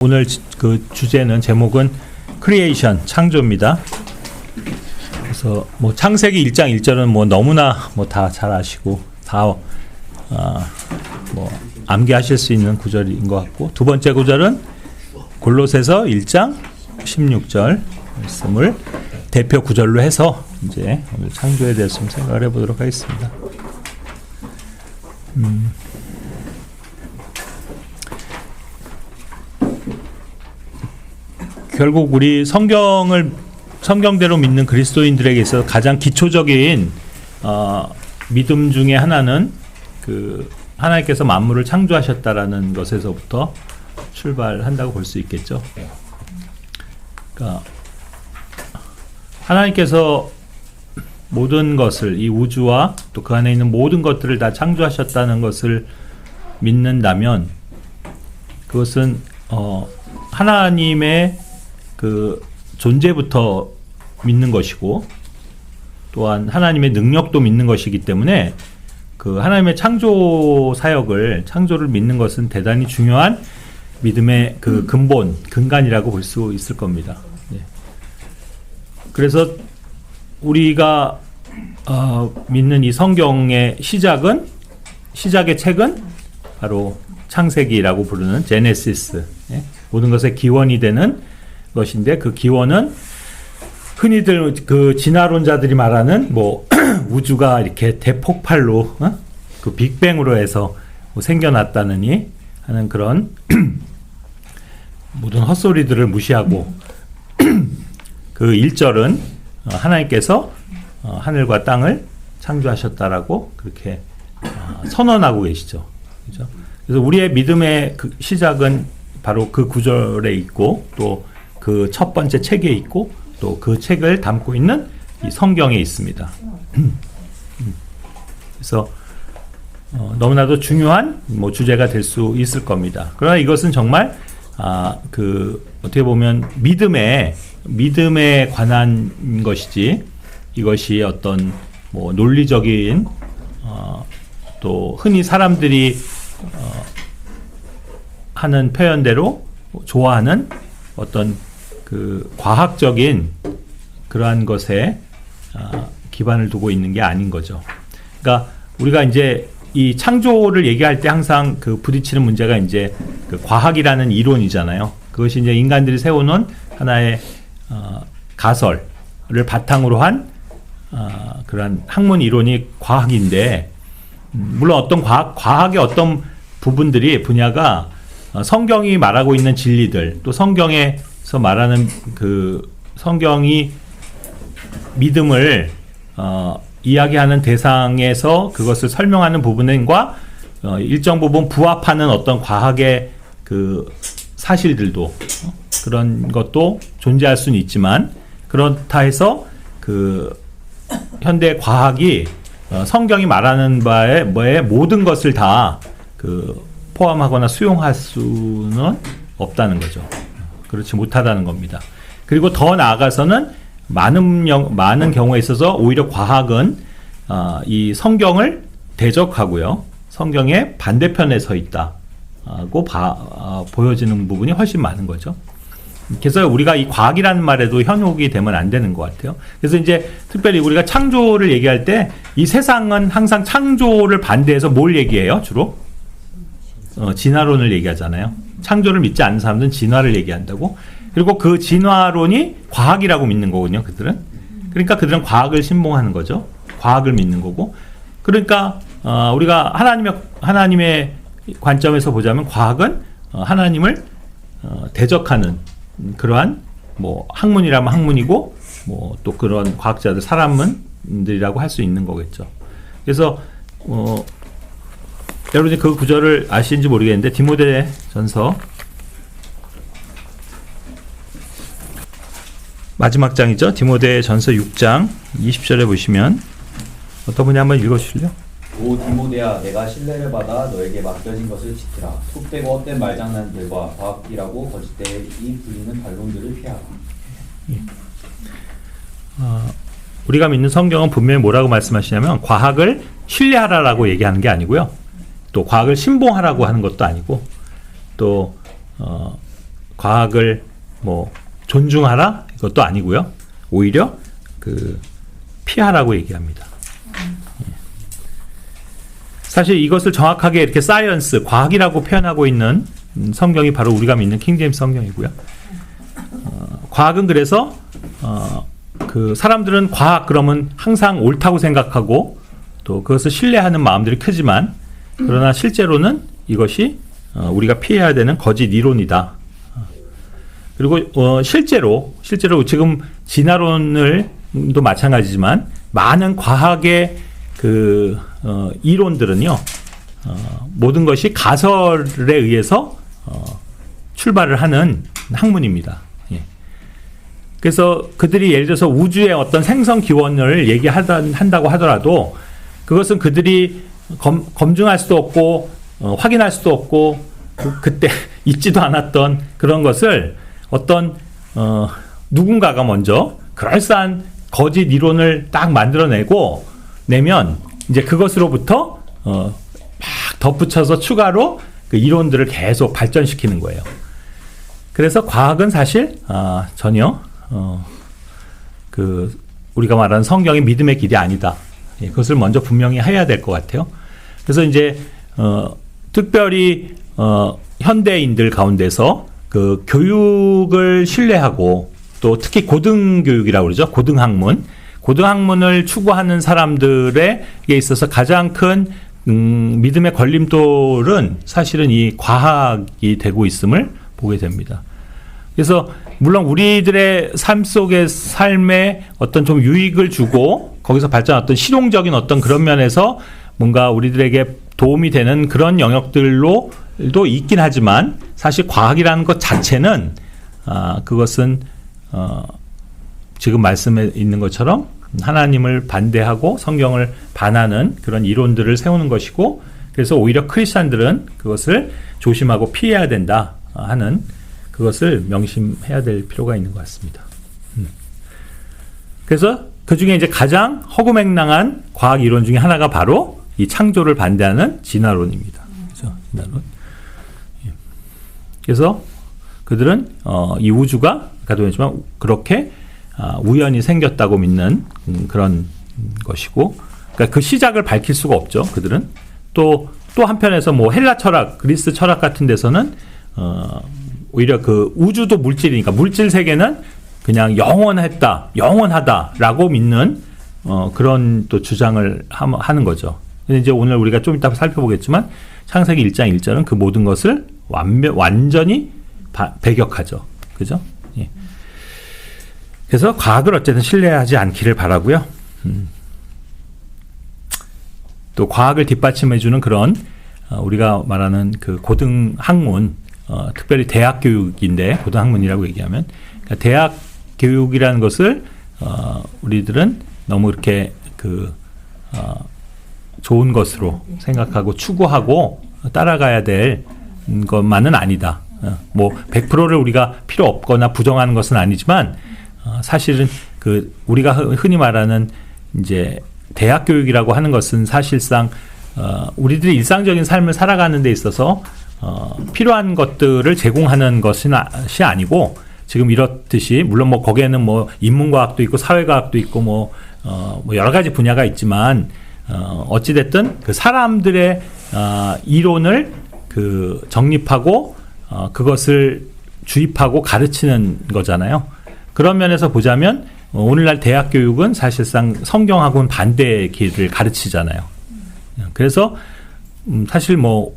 오늘 그 주제는 제목은 크리에이션, 창조입니다. 그래서 뭐 창세기 1장 1절은 뭐 너무나 뭐 다 잘 아시고 다 뭐 암기하실 수 있는 구절인 것 같고, 두 번째 구절은 골로새서 1장 16절 말씀을 대표 구절로 해서 이제 오늘 창조에 대해서 좀 생각을 해보도록 하겠습니다. 결국 우리 성경대로 믿는 그리스도인들에게 있어서 가장 기초적인 믿음 중에 하나는 그 하나님께서 만물을 창조하셨다라는 것에서부터 출발한다고 볼 수 있겠죠. 그러니까 하나님께서 모든 것을, 이 우주와 또 그 안에 있는 모든 것들을 다 창조하셨다는 것을 믿는다면 그것은 하나님의 그 존재부터 믿는 것이고, 또한 하나님의 능력도 믿는 것이기 때문에 그 하나님의 창조 사역을, 창조를 믿는 것은 대단히 중요한 믿음의 그 근본, 근간이라고 볼 수 있을 겁니다. 네. 그래서 우리가 믿는 이 성경의 시작의 책은 바로 창세기라고 부르는 제네시스, 네? 모든 것의 기원이 되는 것인데, 그 기원은 흔히들 그 진화론자들이 말하는 뭐 우주가 이렇게 대폭발로 그 빅뱅으로 해서 뭐 생겨났다느니 하는 그런 모든 헛소리들을 무시하고 그 1절은 하나님께서 하늘과 땅을 창조하셨다라고 그렇게 선언하고 계시죠. 그렇죠? 그래서 우리의 믿음의 그 시작은 바로 그 구절에 있고, 또 그 첫 번째 책에 있고, 또 그 책을 담고 있는 이 성경에 있습니다. 그래서 너무나도 중요한 뭐 주제가 될 수 있을 겁니다. 그러나 이것은 정말 그 어떻게 보면 믿음에 관한 것이지, 이것이 어떤 뭐 논리적인 또 흔히 사람들이 하는 표현대로 좋아하는 어떤 그 과학적인 그러한 것에 기반을 두고 있는 게 아닌 거죠. 그러니까 우리가 이제 이 창조를 얘기할 때 항상 그 부딪히는 문제가 이제 그 과학이라는 이론이잖아요. 그것이 이제 인간들이 세워놓은 하나의 가설을 바탕으로 한 그러한 학문 이론이 과학인데, 물론 어떤 과학의 어떤 분야가 성경이 말하고 있는 진리들, 또 성경에서 말하는 그 성경이 믿음을 이야기하는 대상에서 그것을 설명하는 부분과 일정 부분 부합하는 어떤 과학의 그 사실들도 그런 것도 존재할 수는 있지만, 그렇다 해서 그 현대 과학이 성경이 말하는 바에 모든 것을 다 그 포함하거나 수용할 수는 없다는 거죠. 그렇지 못하다는 겁니다. 그리고 더 나아가서는 많은 경우에 있어서 오히려 과학은 이 성경을 대적하고요, 성경의 반대편에 서 있다고 보여지는 부분이 훨씬 많은 거죠. 그래서 우리가 이 과학이라는 말에도 현혹이 되면 안 되는 것 같아요. 그래서 이제 특별히 우리가 창조를 얘기할 때 이 세상은 항상 창조를 반대해서 뭘 얘기해요? 주로 진화론을 얘기하잖아요. 창조를 믿지 않는 사람들은 진화를 얘기한다고. 그리고 그 진화론이 과학이라고 믿는 거거든요, 그들은. 그러니까 그들은 과학을 신봉하는 거죠. 과학을 믿는 거고. 그러니까 우리가 하나님의 관점에서 보자면 과학은 하나님을 대적하는 그러한 뭐 학문이라면 학문이고, 뭐 또 그런 과학자들, 사람들이라고 할 수 있는 거겠죠. 그래서 여러분이 그 구절을 아시는지 모르겠는데, 디모데전서 마지막 장이죠. 디모데전서 6장 20절에 보시면, 어떤 분이 한번 읽어주실래요? 오 디모데야, 내가 신뢰를 받아 너에게 맡겨진 것을 지키라. 속되고 헛된 말장난들과 과학이라고 거짓되이 불리는 반론들을 피하라. 우리가 믿는 성경은 분명히 뭐라고 말씀하시냐면, 과학을 신뢰하라라고 얘기하는 게 아니고요, 또 과학을 신봉하라고 하는 것도 아니고, 또 과학을 뭐 존중하라 이것도 아니고요. 오히려 그 피하라고 얘기합니다. 사실 이것을 정확하게 이렇게 사이언스, 과학이라고 표현하고 있는 성경이 바로 우리가 믿는 킹제임스 성경이고요. 과학은 그래서 그 사람들은 과학 그러면 항상 옳다고 생각하고 또 그것을 신뢰하는 마음들이 크지만 그러나 실제로는 이것이 우리가 피해야 되는 거짓 이론이다. 그리고 실제로 지금 진화론을도 마찬가지지만 많은 과학의 그 이론들은요 모든 것이 가설에 의해서 출발을 하는 학문입니다. 예. 그래서 그들이 예를 들어서 우주의 어떤 생성 기원을 얘기한다고 하더라도 그것은 그들이 검증할 수도 없고 확인할 수도 없고 그때 있지도 않았던 그런 것을 어떤 누군가가 먼저 그럴싸한 거짓 이론을 딱 만들어내고 내면 이제 그것으로부터 막 덧붙여서 추가로 그 이론들을 계속 발전시키는 거예요. 그래서 과학은 사실 전혀 그 우리가 말하는 성경의 믿음의 길이 아니다. 예, 그것을 먼저 분명히 해야 될 것 같아요. 그래서 이제 특별히 현대인들 가운데서 그 교육을 신뢰하고 또 특히 고등교육이라고 그러죠. 고등학문을 추구하는 사람들에게 있어서 가장 큰 믿음의 걸림돌은 사실은 이 과학이 되고 있음을 보게 됩니다. 그래서 물론 우리들의 삶에 어떤 좀 유익을 주고 거기서 발전한 어떤 실용적인 어떤 그런 면에서 뭔가 우리들에게 도움이 되는 그런 영역들로도 있긴 하지만 사실 과학이라는 것 자체는 그것은 지금 말씀에 있는 것처럼 하나님을 반대하고 성경을 반하는 그런 이론들을 세우는 것이고 그래서 오히려 크리스찬들은 그것을 조심하고 피해야 된다 하는 그것을 명심해야 될 필요가 있는 것 같습니다. 그래서 그 중에 이제 가장 허구맹랑한 과학 이론 중에 하나가 바로 이 창조를 반대하는 진화론입니다. 그렇죠? 진화론. 그래서 그들은 이 우주가 아까도 했지만 그렇게 우연히 생겼다고 믿는 그런 것이고, 그러니까 그 시작을 밝힐 수가 없죠. 그들은 또 한편에서 뭐 헬라 철학, 그리스 철학 같은 데서는 오히려 그 우주도 물질이니까 물질 세계는 그냥 영원하다라고 믿는 그런 또 주장을 하는 거죠. 근데 이제 오늘 우리가 좀 이따 살펴보겠지만 창세기 1장 1절은 그 모든 것을 완전히 배격하죠. 그죠? 예. 그래서 과학을 어쨌든 신뢰하지 않기를 바라고요. 또 과학을 뒷받침해주는 그런 우리가 말하는 그 고등학문, 특별히 대학 교육인데 고등학문이라고 얘기하면 그러니까 대학 교육이라는 것을 우리들은 너무 이렇게 좋은 것으로 생각하고 추구하고 따라가야 될 것만은 아니다. 뭐 100%를 우리가 필요 없거나 부정하는 것은 아니지만 사실은 그 우리가 흔히 말하는 이제 대학 교육이라고 하는 것은 사실상 우리들이 일상적인 삶을 살아가는 데 있어서 필요한 것들을 제공하는 것이 아니고 지금 이렇듯이 물론 뭐 거기에는 뭐 인문과학도 있고 사회과학도 있고 뭐 여러 가지 분야가 있지만 어찌 됐든 그 사람들의 이론을 그 정립하고 그것을 주입하고 가르치는 거잖아요. 그런 면에서 보자면 오늘날 대학 교육은 사실상 성경하고는 반대의 길을 가르치잖아요. 그래서 사실 뭐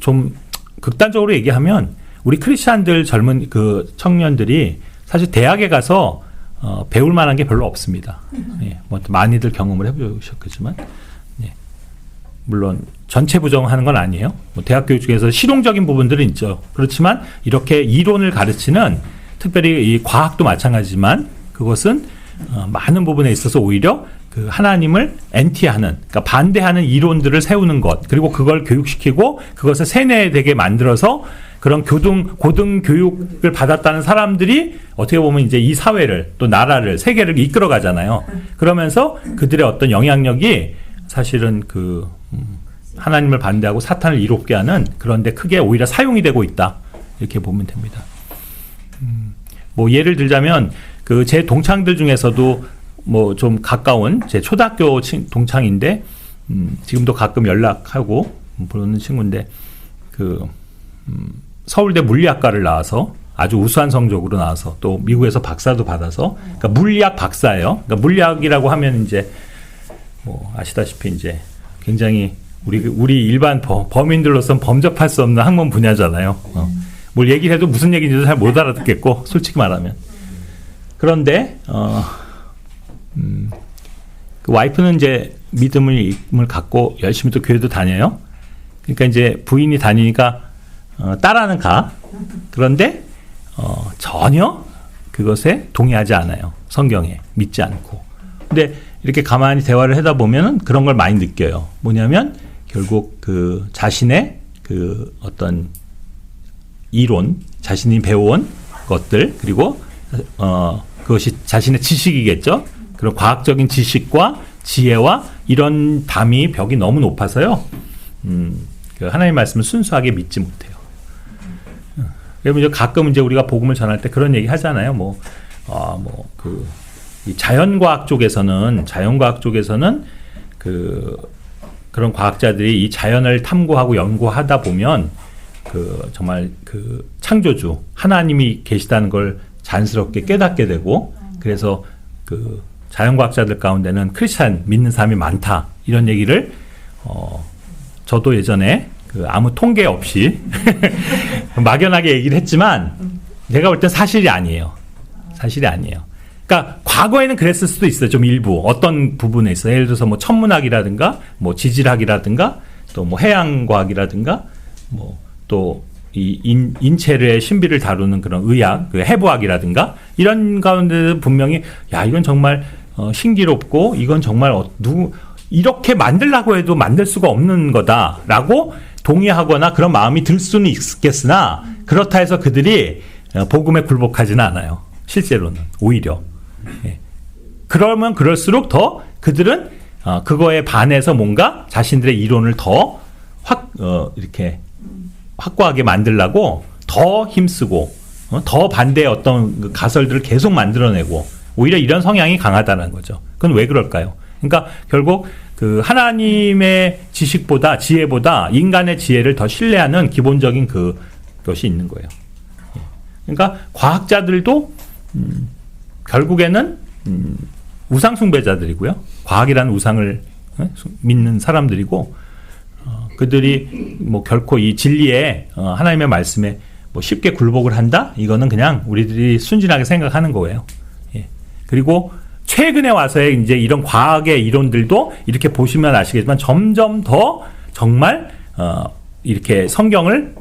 좀 극단적으로 얘기하면 우리 크리스찬들 젊은 그 청년들이 사실 대학에 가서 배울 만한 게 별로 없습니다. 예, 뭐 많이들 경험을 해보셨겠지만, 예. 물론 전체 부정하는 건 아니에요. 뭐 대학 교육 중에서 실용적인 부분들은 있죠. 그렇지만 이렇게 이론을 가르치는 특별히 이 과학도 마찬가지지만 그것은 많은 부분에 있어서 오히려 그 하나님을 엔티하는, 그러니까 반대하는 이론들을 세우는 것, 그리고 그걸 교육시키고 그것을 세뇌되게 만들어서 그런 고등 교육을 받았다는 사람들이 어떻게 보면 이제 이 사회를 또 나라를 세계를 이끌어 가잖아요. 그러면서 그들의 어떤 영향력이 사실은 그 하나님을 반대하고 사탄을 이롭게 하는 그런데 크게 오히려 사용이 되고 있다. 이렇게 보면 됩니다. 뭐 예를 들자면 그 제 동창들 중에서도 뭐 좀 가까운 제 초등학교 동창인데 지금도 가끔 연락하고 부르는 친구인데 그 서울대 물리학과를 나와서 아주 우수한 성적으로 나와서 또 미국에서 박사도 받아서 그러니까 물리학 박사예요. 그러니까 물리학이라고 하면 이제 뭐 아시다시피 이제 굉장히 우리 일반 범인들로서는 범접할 수 없는 학문 분야잖아요. 뭘 얘기를 해도 무슨 얘기인지도 잘 못 알아듣겠고 솔직히 말하면. 그런데 그 와이프는 이제 믿음을 갖고 열심히 또 교회도 다녀요. 그러니까 이제 부인이 다니니까 따라는 가. 그런데 전혀 그것에 동의하지 않아요. 성경에 믿지 않고. 근데 이렇게 가만히 대화를 하다 보면은 그런 걸 많이 느껴요. 뭐냐면 결국 그 자신의 그 어떤 이론, 자신이 배워온 것들 그리고 그것이 자신의 지식이겠죠. 그런 과학적인 지식과 지혜와 이런 담이 벽이 너무 높아서요. 그 하나님의 말씀을 순수하게 믿지 못해요. 그러면 가끔 이제 우리가 복음을 전할 때 그런 얘기 하잖아요. 이 자연과학 쪽에서는 그런 과학자들이 이 자연을 탐구하고 연구하다 보면 그 정말 그 창조주 하나님이 계시다는 걸 자연스럽게 깨닫게 되고 그래서 그 자연과학자들 가운데는 크리스찬 믿는 사람이 많다 이런 얘기를 저도 예전에 그 아무 통계 없이 막연하게 얘기를 했지만 내가 볼 땐 사실이 아니에요. 그러니까 과거에는 그랬을 수도 있어요. 좀 일부 어떤 부분에 있어. 예를 들어서 뭐 천문학이라든가 뭐 지질학이라든가 또 뭐 해양과학이라든가 뭐 또 이 인체의 신비를 다루는 그런 의학, 그 해부학이라든가 이런 가운데 분명히 야 이건 정말 신기롭고 이건 정말 이렇게 만들라고 해도 만들 수가 없는 거다라고 동의하거나 그런 마음이 들 수는 있겠으나 그렇다 해서 그들이 복음에 굴복하지는 않아요. 실제로는 오히려 그러면 그럴수록 더 그들은 그거에 반해서 뭔가 자신들의 이론을 더 이렇게 확고하게 만들려고 더 힘쓰고 더 반대의 어떤 가설들을 계속 만들어내고 오히려 이런 성향이 강하다는 거죠. 그건 왜 그럴까요? 그러니까 결국 그 하나님의 지식보다 지혜보다 인간의 지혜를 더 신뢰하는 기본적인 그것이 있는 거예요. 그러니까 과학자들도 결국에는 우상 숭배자들이고요. 과학이라는 우상을 믿는 사람들이고 그들이 뭐 결코 이 진리에 하나님의 말씀에 뭐 쉽게 굴복을 한다? 이거는 그냥 우리들이 순진하게 생각하는 거예요. 예. 그리고 최근에 와서의 이제 이런 과학의 이론들도 이렇게 보시면 아시겠지만 점점 더 정말 이렇게 성경을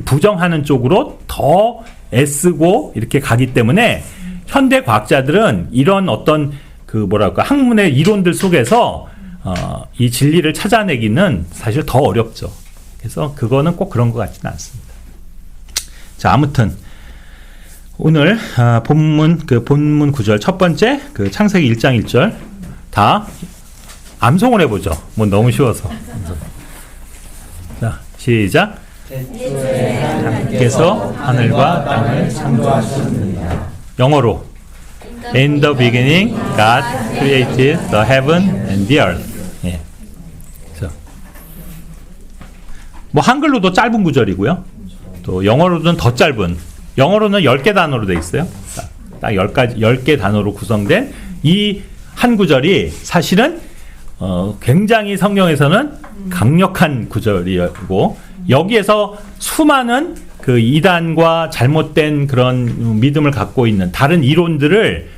부정하는 쪽으로 더 애쓰고 이렇게 가기 때문에 현대 과학자들은 이런 어떤 그 뭐랄까 학문의 이론들 속에서 이 진리를 찾아내기는 사실 더 어렵죠. 그래서 그거는 꼭 그런 것 같지는 않습니다. 자, 아무튼 오늘 본문 구절 첫 번째 그 창세기 1장 1절 다 암송을 해보죠. 뭐 너무 쉬워서. 자, 시작. 하나님께서 하늘과 땅을 창조하셨느니라. 영어로 In the beginning, God created the heaven and the earth. 예. 뭐 한글로도 짧은 구절이고요. 또 영어로는 더 짧은. 영어로는 10개 단어로 되어 있어요. 딱 10개 단어로 구성된 이 한 구절이 사실은 굉장히 성경에서는 강력한 구절이고 여기에서 수많은 그 이단과 잘못된 그런 믿음을 갖고 있는 다른 이론들을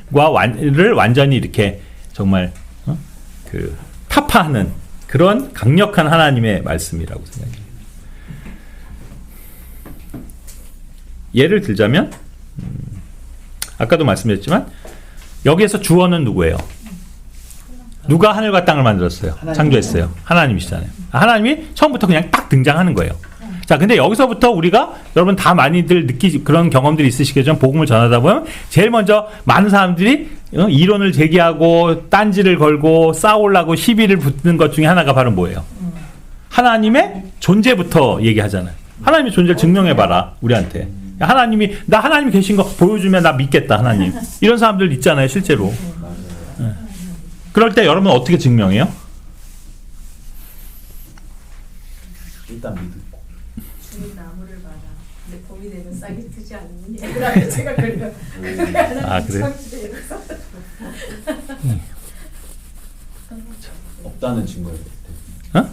완전히 이렇게 정말 그 타파하는 그런 강력한 하나님의 말씀이라고 생각합니다. 예를 들자면 아까도 말씀드렸지만 여기에서 주어는 누구예요? 누가 하늘과 땅을 만들었어요? 창조했어요. 하나님이시잖아요. 하나님이 처음부터 그냥 딱 등장하는 거예요. 자, 근데 여기서부터 우리가 여러분 다 많이들 그런 경험들이 있으시겠지만 복음을 전하다 보면 제일 먼저 많은 사람들이 이론을 제기하고 딴지를 걸고 싸우려고 시비를 붙는 것 중에 하나가 바로 뭐예요? 하나님의 존재부터 얘기하잖아요. 하나님의 존재를 증명해봐라 우리한테. 하나님이 나 하나님 계신 거 보여주면 나 믿겠다 하나님. 이런 사람들 있잖아요 실제로. 네. 그럴 때 여러분 어떻게 증명해요? 일단 믿고. 주는 나무를 받아. 근데 봄이 되면 싹이 트지 않니? 얘들아, 제가 그래요. 아, 그래요? 없다는 증거를. 어?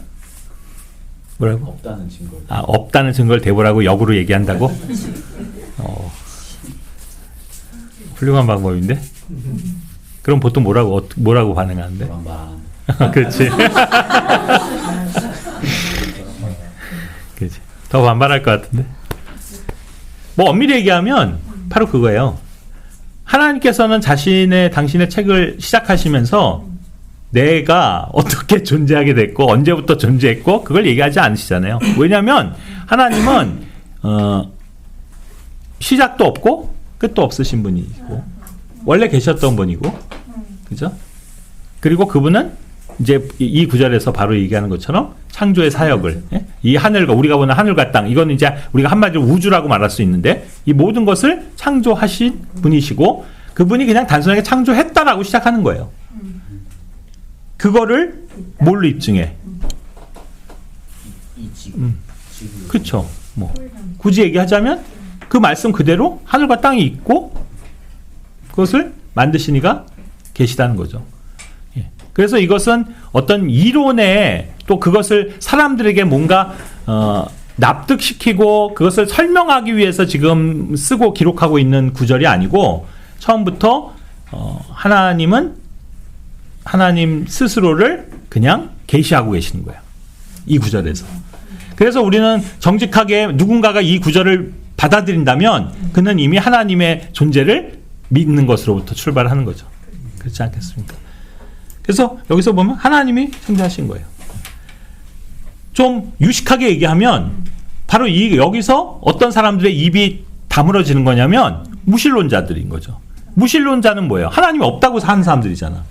뭐라고? 없다는 증거를. 아, 없다는 증거를 대보라고 역으로 얘기한다고? 훌륭한 방법인데? 그럼 보통 뭐라고 반응하는데? 방 그렇지. 그렇지. 더 반발할 것 같은데? 뭐 엄밀히 얘기하면 바로 그거예요. 하나님께서는 당신의 책을 시작하시면서 내가 어떻게 존재하게 됐고 언제부터 존재했고 그걸 얘기하지 않으시잖아요. 왜냐하면 하나님은 시작도 없고 끝도 없으신 분이고 원래 계셨던 분이고, 그죠? 그리고 그분은 이제 이 구절에서 바로 얘기하는 것처럼 창조의 사역을, 이 하늘과 우리가 보는 하늘과 땅, 이거는 이제 우리가 한마디로 우주라고 말할 수 있는데 이 모든 것을 창조하신 분이시고 그분이 그냥 단순하게 창조했다라고 시작하는 거예요. 그거를 뭘로 입증해? 이 지구. 그렇죠. 뭐 굳이 얘기하자면 그 말씀 그대로 하늘과 땅이 있고 그것을 만드시니가 계시다는 거죠. 예. 그래서 이것은 어떤 이론에 또 그것을 사람들에게 뭔가 납득시키고 그것을 설명하기 위해서 지금 쓰고 기록하고 있는 구절이 아니고 처음부터 하나님 스스로를 그냥 계시하고 계시는 거예요. 이 구절에서. 그래서 우리는 정직하게 누군가가 이 구절을 받아들인다면 그는 이미 하나님의 존재를 믿는 것으로부터 출발하는 거죠. 그렇지 않겠습니까? 그래서 여기서 보면 하나님이 창조하신 거예요. 좀 유식하게 얘기하면 바로 여기서 어떤 사람들의 입이 다물어지는 거냐면 무신론자들인 거죠. 무신론자는 뭐예요? 하나님이 없다고 하는 사람들이잖아.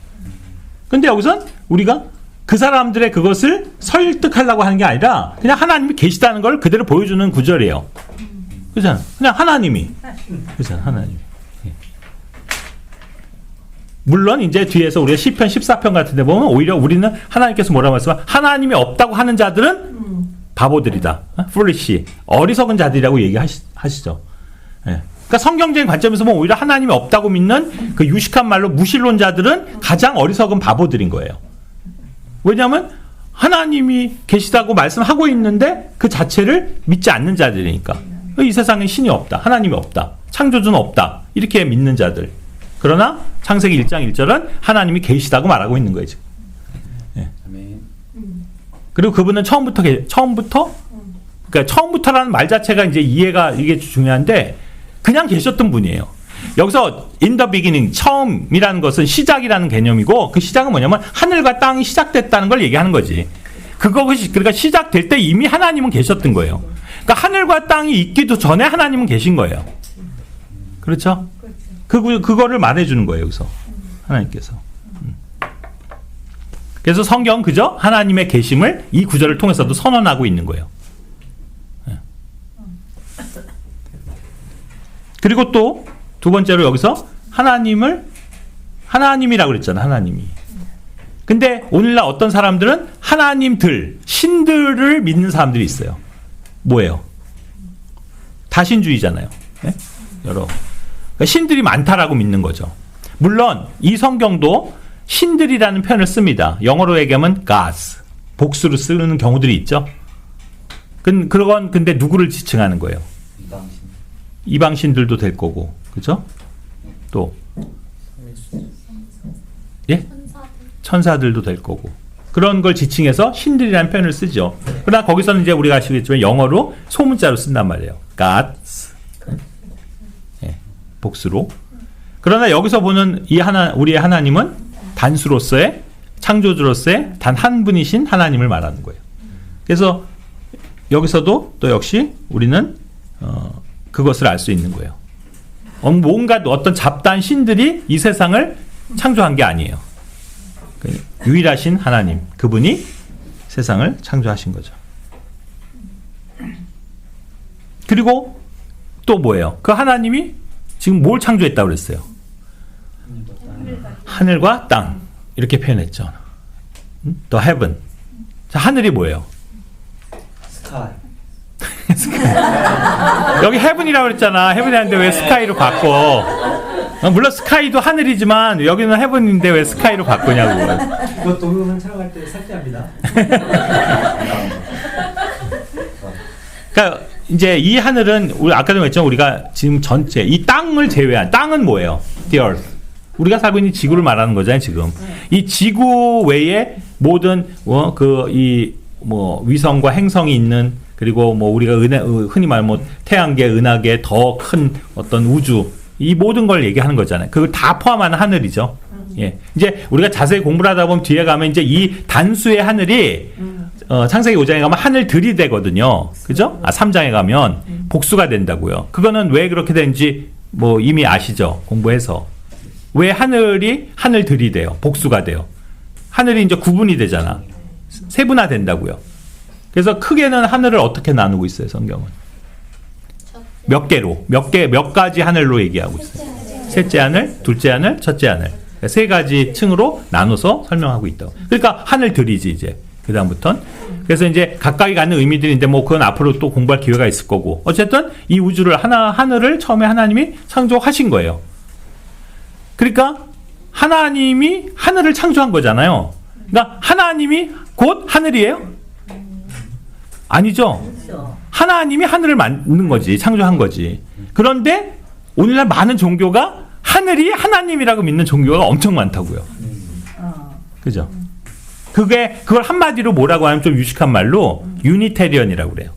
근데 여기선 우리가 그 사람들의 그것을 설득하려고 하는 게 아니라 그냥 하나님이 계시다는 걸 그대로 보여주는 구절이에요. 그렇잖아. 그냥 하나님이. 그렇잖아. 하나님이. 물론 이제 뒤에서 우리가 시편 14편 같은 데 보면 오히려 우리는 하나님께서 뭐라고 말씀하세요? 하나님이 없다고 하는 자들은 바보들이다. foolish. 어리석은 자들이라고 얘기하시죠. 예. 그러니까 성경적인 관점에서 보면 오히려 하나님이 없다고 믿는 그 유식한 말로 무신론자들은 가장 어리석은 바보들인 거예요. 왜냐하면 하나님이 계시다고 말씀하고 있는데 그 자체를 믿지 않는 자들이니까. 이 세상에 신이 없다. 하나님이 없다. 창조주는 없다. 이렇게 믿는 자들. 그러나 창세기 1장 1절은 하나님이 계시다고 말하고 있는 거예요. 지금. 예. 그리고 그분은 처음부터 그러니까 처음부터라는 말 자체가 이제 이게 중요한데 그냥 계셨던 분이에요. 여기서 in the beginning, 처음이라는 것은 시작이라는 개념이고 그 시작은 뭐냐면 하늘과 땅이 시작됐다는 걸 얘기하는 거지. 그러니까 시작될 때 이미 하나님은 계셨던 거예요. 그러니까 하늘과 땅이 있기도 전에 하나님은 계신 거예요. 그렇죠? 그거를 말해주는 거예요. 여기서 하나님께서. 그래서 성경 그저 하나님의 계심을 이 구절을 통해서도 선언하고 있는 거예요. 그리고 또 두 번째로 여기서 하나님이라고 그랬잖아. 하나님이. 근데 오늘날 어떤 사람들은 신들을 믿는 사람들이 있어요. 뭐예요? 다신주의잖아요. 네? 그러니까 신들이 많다라고 믿는 거죠. 물론 이 성경도 신들이라는 표현을 씁니다. 영어로 얘기하면 gods, 복수로 쓰는 경우들이 있죠. 그건 근데 누구를 지칭하는 거예요? 이방신들도 될 거고, 그죠? 또, 예? 천사들도 될 거고. 그런 걸 지칭해서 신들이라는 표현을 쓰죠. 그러나 거기서는 이제 우리가 아시겠지만 영어로 소문자로 쓴단 말이에요. gods. 예, 복수로. 그러나 여기서 보는 우리의 하나님은 단수로서의, 창조주로서의 단 한 분이신 하나님을 말하는 거예요. 그래서 여기서도 또 역시 우리는, 그것을 알 수 있는 거예요. 뭔가 어떤 잡다한 신들이 이 세상을 창조한 게 아니에요. 유일하신 하나님, 그분이 세상을 창조하신 거죠. 그리고 또 뭐예요? 그 하나님이 지금 뭘 창조했다고 그랬어요? 하늘과 땅 이렇게 표현했죠. The heaven. 자, 하늘이 뭐예요? 스카이. 여기 heaven이라고 그랬잖아. heaven이라는데 왜 스카이로 바꿔? 물론 스카이도 하늘이지만 여기는 heaven인데 왜 스카이로 바꾸냐고. 이거 동영상 촬영할 때 삭제합니다. 그러니까 이제 이 하늘은 우리 아까도 했죠. 우리가 지금 전체 이 땅을 제외한 땅은 뭐예요? The earth. 우리가 살고 있는 지구를 말하는 거잖아요. 지금 이 지구 외에 모든 이 뭐 위성과 행성이 있는 그리고 뭐 우리가 흔히 말하면 뭐 태양계, 은하계 더 큰 어떤 우주 이 모든 걸 얘기하는 거잖아요. 그걸 다 포함하는 하늘이죠. 예. 이제 우리가 자세히 공부를 하다 보면 뒤에 가면 이제 이 단수의 하늘이 창세기 5장에 가면 하늘들이 되거든요. 그죠? 3장에 가면 복수가 된다고요. 그거는 왜 그렇게 되는지 뭐 이미 아시죠? 공부해서. 왜 하늘들이 돼요? 복수가 돼요. 하늘이 이제 구분이 되잖아. 세분화 된다고요. 그래서 크게는 하늘을 어떻게 나누고 있어요, 성경은? 몇 개로, 몇 가지 하늘로 얘기하고 있어요. 셋째 하늘, 둘째 하늘, 첫째 하늘. 세 가지 층으로 나눠서 설명하고 있다고. 그러니까 하늘들이지, 이제. 그다음부터는. 그래서 이제 각각이 갖는 의미들인데 뭐 그건 앞으로 또 공부할 기회가 있을 거고. 어쨌든 이 우주를 하늘을 처음에 하나님이 창조하신 거예요. 그러니까 하나님이 하늘을 창조한 거잖아요. 그러니까 하나님이 곧 하늘이에요? 아니죠. 하나님이 하늘을 만든 거지, 창조한 거지. 그런데 오늘날 많은 종교가 하늘이 하나님이라고 믿는 종교가 엄청 많다고요. 그죠? 그걸 한마디로 뭐라고 하면 좀 유식한 말로 유니테리언이라고 그래요.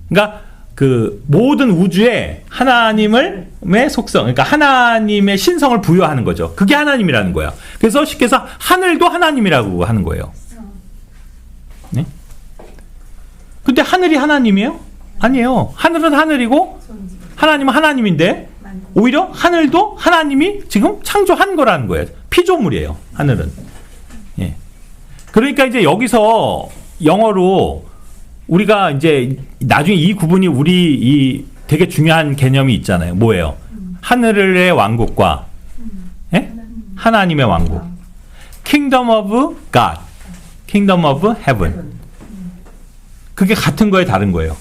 그러니까 그 모든 우주에 하나님의 속성, 그러니까 하나님의 신성을 부여하는 거죠. 그게 하나님이라는 거야. 그래서 쉽게 해서 하늘도 하나님이라고 하는 거예요. 네? 근데 하늘이 하나님이에요? 아니에요. 하늘은 하늘이고 하나님은 하나님인데 오히려 하늘도 하나님이 지금 창조한 거라는 거예요. 피조물이에요. 하늘은. 예. 그러니까 이제 여기서 영어로 우리가 이제 나중에 이 구분이 우리 이 되게 중요한 개념이 있잖아요. 뭐예요? 하늘의 왕국과 예? 하나님의 왕국. Kingdom of God, Kingdom of Heaven. 그게 같은 거에 다른 거예요.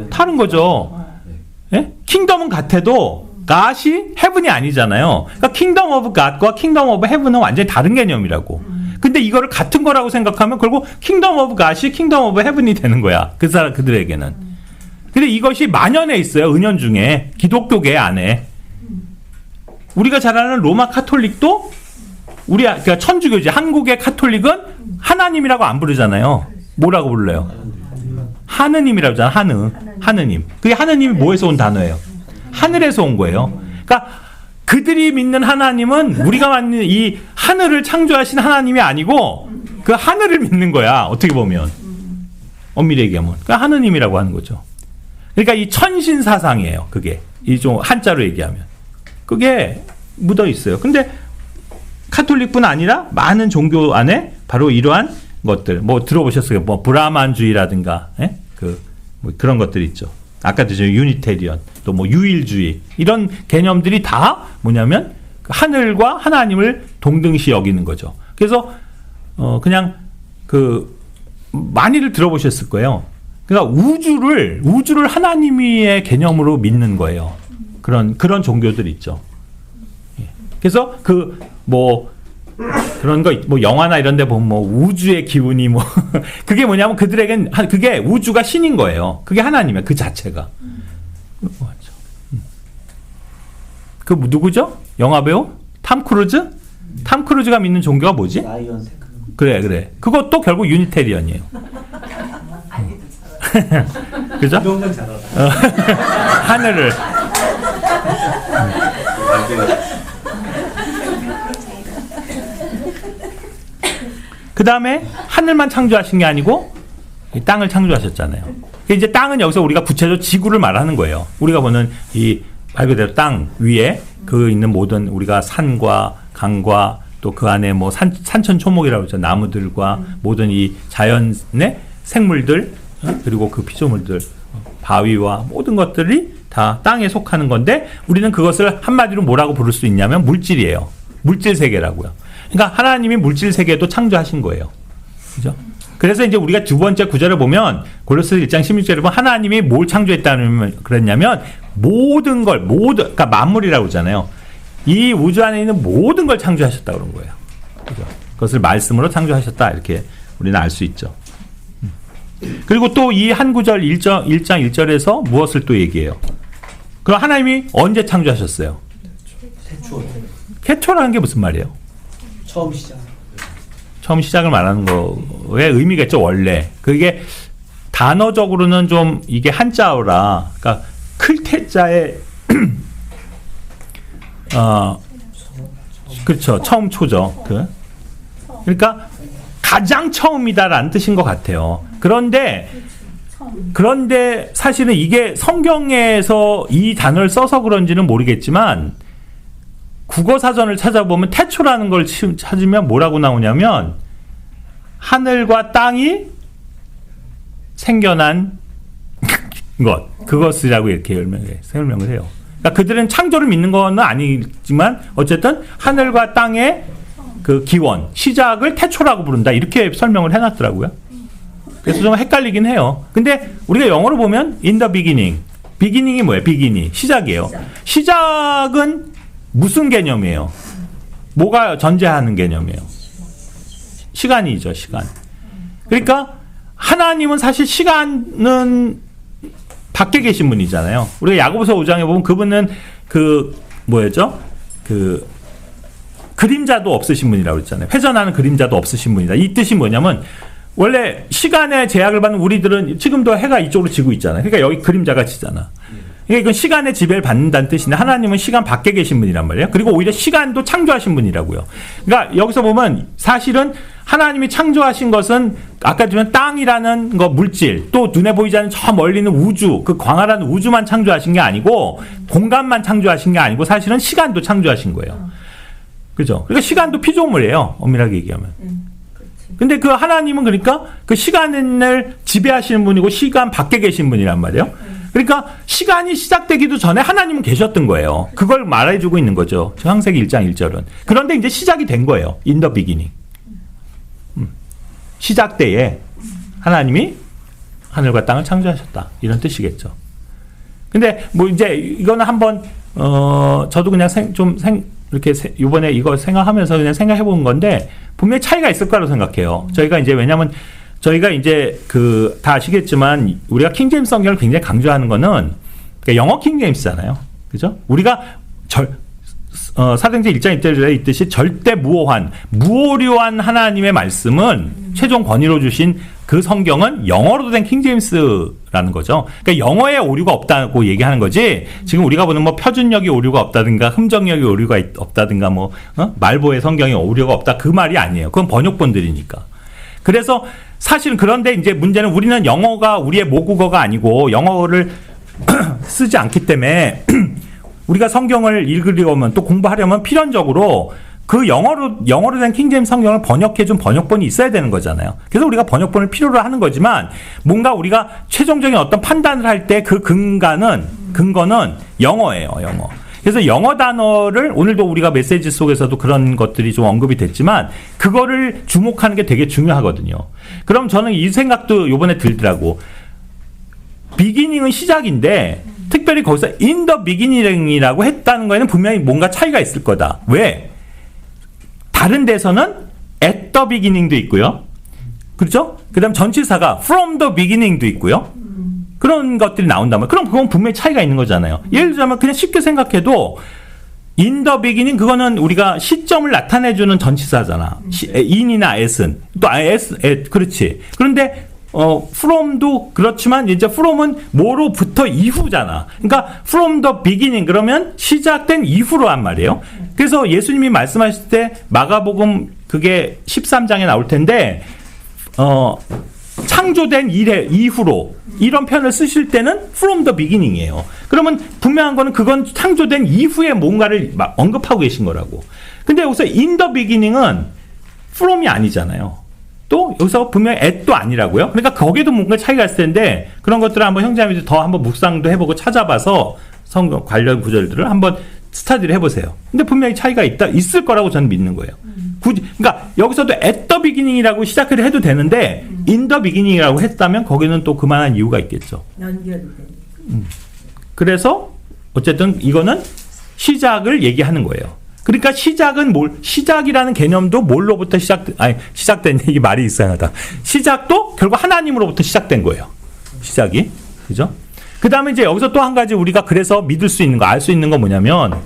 다른 거죠. 예? 킹덤은 같아도 God이 Heaven이 아니잖아요. 그러니까 Kingdom of God과 Kingdom of Heaven은 완전히 다른 개념이라고. 근데 이거를 같은 거라고 생각하면 결국 Kingdom of God이 Kingdom of Heaven이 되는 거야. 그들에게는. 근데 이것이 만연해 있어요. 은연 중에. 기독교계 안에. 우리가 잘 아는 로마 카톨릭도 그러니까 천주교지. 한국의 카톨릭은 하나님이라고 안 부르잖아요. 뭐라고 불러요? 하느님이라고 하잖아. 하느님. 그게 하느님이 뭐에서 온 단어예요? 하늘에서 온 거예요. 그러니까 그들이 믿는 하나님은 우리가 믿는 이 하늘을 창조하신 하나님이 아니고 그 하늘을 믿는 거야. 어떻게 보면. 엄밀히 얘기하면. 그러니까 하느님이라고 하는 거죠. 그러니까 이 천신 사상이에요. 그게. 이 좀 한자로 얘기하면. 그게 묻어 있어요. 근데 카톨릭뿐 아니라 많은 종교 안에 바로 이러한 것들. 뭐 들어보셨어요? 뭐 브라만주의라든가. 예? 뭐 그런 것들이 있죠. 아까도 저 유니테리언, 또 뭐 유일주의 이런 개념들이 다 뭐냐면 하늘과 하나님을 동등시 여기는 거죠. 그래서 그냥 많이들 들어보셨을 거예요. 그러니까 우주를 하나님의 개념으로 믿는 거예요. 그런 종교들 있죠. 예. 그래서 그런 거, 뭐, 영화나 이런 데 보면 뭐, 우주의 기운이 뭐, 그게 뭐냐면 그들에겐, 그게 우주가 신인 거예요. 그게 하나님이야, 그 자체가. 그 누구죠? 영화배우? 탐 크루즈? 탐 크루즈가 믿는 종교가 뭐지? 라이언 세크. 그래. 그것도 결국 유니테리언이에요. 그죠? 동영상 잘 알아. 하늘을. 그 다음에 하늘만 창조하신 게 아니고 이 땅을 창조하셨잖아요. 이제 땅은 여기서 우리가 구체적으로 지구를 말하는 거예요. 우리가 보는 이 말 그대로 땅 위에 있는 모든 우리가 산과 강과 또 그 안에 뭐 산천초목이라고 하죠. 나무들과 모든 이 자연의 생물들 그리고 그 피조물들 바위와 모든 것들이 다 땅에 속하는 건데 우리는 그것을 한마디로 뭐라고 부를 수 있냐면 물질이에요. 물질 세계라고요. 그러니까 하나님이 물질 세계도 창조하신 거예요. 그죠? 그래서 이제 우리가 두 번째 구절을 보면 골로새 1장 16절에 보면 하나님이 뭘 창조했다는 그랬냐면 모든 걸 그러니까 만물이라고 그러잖아요. 이 우주 안에 있는 모든 걸 창조하셨다 그런 거예요. 그죠? 그것을 말씀으로 창조하셨다 이렇게 우리는 알 수 있죠. 그리고 또 이 한 구절 1장 1절에서 무엇을 또 얘기해요? 그럼 하나님이 언제 창조하셨어요? 태초라는 게 무슨 말이에요? 처음 시작. 처음 시작을 말하는 거의 의미겠죠, 원래. 그게 단어적으로는 좀 이게 한자어라, 그러니까 클태자에, 그렇죠. 처음 초죠. 그러니까 가장 처음이다라는 뜻인 것 같아요. 그런데 사실은 이게 성경에서 이 단어를 써서 그런지는 모르겠지만 국어 사전을 찾아보면 태초라는 걸 찾으면 뭐라고 나오냐면 하늘과 땅이 생겨난 그것이라고 이렇게 설명을 해요. 그러니까 그들은 창조를 믿는 건 아니지만 어쨌든 하늘과 땅의 그 기원, 시작을 태초라고 부른다 이렇게 설명을 해놨더라고요. 그래서 좀 헷갈리긴 해요. 근데 우리가 영어로 보면 in the beginning, beginning이 뭐예요? beginning, 시작이에요. 시작은 무슨 개념이에요? 뭐가 전제하는 개념이에요? 시간이죠, 시간. 그러니까 하나님은 사실 시간은 밖에 계신 분이잖아요. 우리가 야고보서 5장에 보면 그분은 그림자도 없으신 분이라고 그랬잖아요. 회전하는 그림자도 없으신 분이다. 이 뜻이 뭐냐면 원래 시간의 제약을 받는 우리들은 지금도 해가 이쪽으로 지고 있잖아요. 그러니까 여기 그림자가 지잖아. 그러니까 이건 시간의 지배를 받는다는 뜻인데 하나님은 시간 밖에 계신 분이란 말이에요. 그리고 오히려 시간도 창조하신 분이라고요. 그러니까 여기서 보면 사실은 하나님이 창조하신 것은 아까 보면 땅이라는 거 물질 또 눈에 보이지 않는 저 멀리 있는 우주 그 광활한 우주만 창조하신 게 아니고 공간만 창조하신 게 아니고 사실은 시간도 창조하신 거예요. 그죠? 그러니까 시간도 피조물이에요. 엄밀하게 얘기하면. 근데 그 하나님은 그러니까 그 시간을 지배하시는 분이고 시간 밖에 계신 분이란 말이에요. 그러니까 시간이 시작되기도 전에 하나님은 계셨던 거예요. 그걸 말해주고 있는 거죠. 창세기 1장 1절은. 그런데 이제 시작이 된 거예요. In the beginning. 시작 때에 하나님이 하늘과 땅을 창조하셨다. 이런 뜻이겠죠. 근데 뭐 이제 이거는 한번 저도 그냥 이렇게 이번에 이거 생각하면서 그냥 생각해 본 건데 분명히 차이가 있을 거라고 생각해요. 저희가 이제 왜냐면 저희가 이제 다 아시겠지만 우리가 킹제임스 성경을 굉장히 강조하는 거는 그러니까 영어 킹제임스잖아요. 그죠? 우리가 사도행전 1장 1절에 있듯이 절대 무오류한 하나님의 말씀은 최종 권위로 주신 그 성경은 영어로도 된 킹제임스라는 거죠. 그러니까 영어에 오류가 없다고 얘기하는 거지. 지금 우리가 보는 뭐 표준역이 오류가 없다든가 흠정역이 오류가 없다든가 말보의 성경에 오류가 없다 그 말이 아니에요. 그건 번역본들이니까. 그래서 사실 그런데 이제 문제는 우리는 영어가 우리의 모국어가 아니고 영어를 쓰지 않기 때문에 우리가 성경을 읽으려면 또 공부하려면 필연적으로 그 영어로 된 킹제임스 성경을 번역해준 번역본이 있어야 되는 거잖아요. 그래서 우리가 번역본을 필요로 하는 거지만 뭔가 우리가 최종적인 어떤 판단을 할 때 그 근거는 영어예요, 영어. 그래서 영어 단어를 오늘도 우리가 메시지 속에서도 그런 것들이 좀 언급이 됐지만 그거를 주목하는 게 되게 중요하거든요. 그럼 저는 이 생각도 요번에 들더라고. 비기닝은 시작인데 특별히 거기서 in the beginning이라고 했다는 거에는 분명히 뭔가 차이가 있을 거다. 왜? 다른 데서는 at the beginning도 있고요. 그렇죠? 그 다음 전치사가 from the beginning도 있고요. 그런 것들이 나온다면 그럼 그건 분명히 차이가 있는 거잖아요. 예를 들자면 그냥 쉽게 생각해도 in the beginning 그거는 우리가 시점을 나타내주는 전치사잖아. in이나 at은 또 at 그렇지. 그런데 from도 그렇지만 이제 from은 뭐로부터 이후잖아. 그러니까 from the beginning 그러면 시작된 이후로 한 말이에요. 그래서 예수님이 말씀하실 때 마가복음 그게 13장에 나올 텐데 창조된 이후로 이런 표현을 쓰실 때는 from the beginning이에요. 그러면 분명한 거는 그건 창조된 이후에 뭔가를 언급하고 계신 거라고. 근데 여기서 in the beginning은 from이 아니잖아요. 또 여기서 분명히 at도 아니라고요. 그러니까 거기도 뭔가 차이가 있을 텐데 그런 것들을 한번 형제자매들이 더 한번 묵상도 해보고 찾아봐서 성경 관련 구절들을 한번 스터디를 해보세요. 근데 분명히 차이가 있을 거라고 저는 믿는 거예요. 굳이, 그러니까 여기서도 at the beginning이라고 시작을 해도 되는데 in the beginning이라고 했다면 거기는 또 그만한 이유가 있겠죠. 연결이 그래서 어쨌든 이거는 시작을 얘기하는 거예요. 그러니까 시작이라는 개념도 뭘로부터 시작된 얘기 말이 이상하다. 시작도 결국 하나님으로부터 시작된 거예요. 시작이. 그죠? 그 다음에 이제 여기서 또 한 가지 우리가 그래서 믿을 수 있는 거, 알 수 있는 건 뭐냐면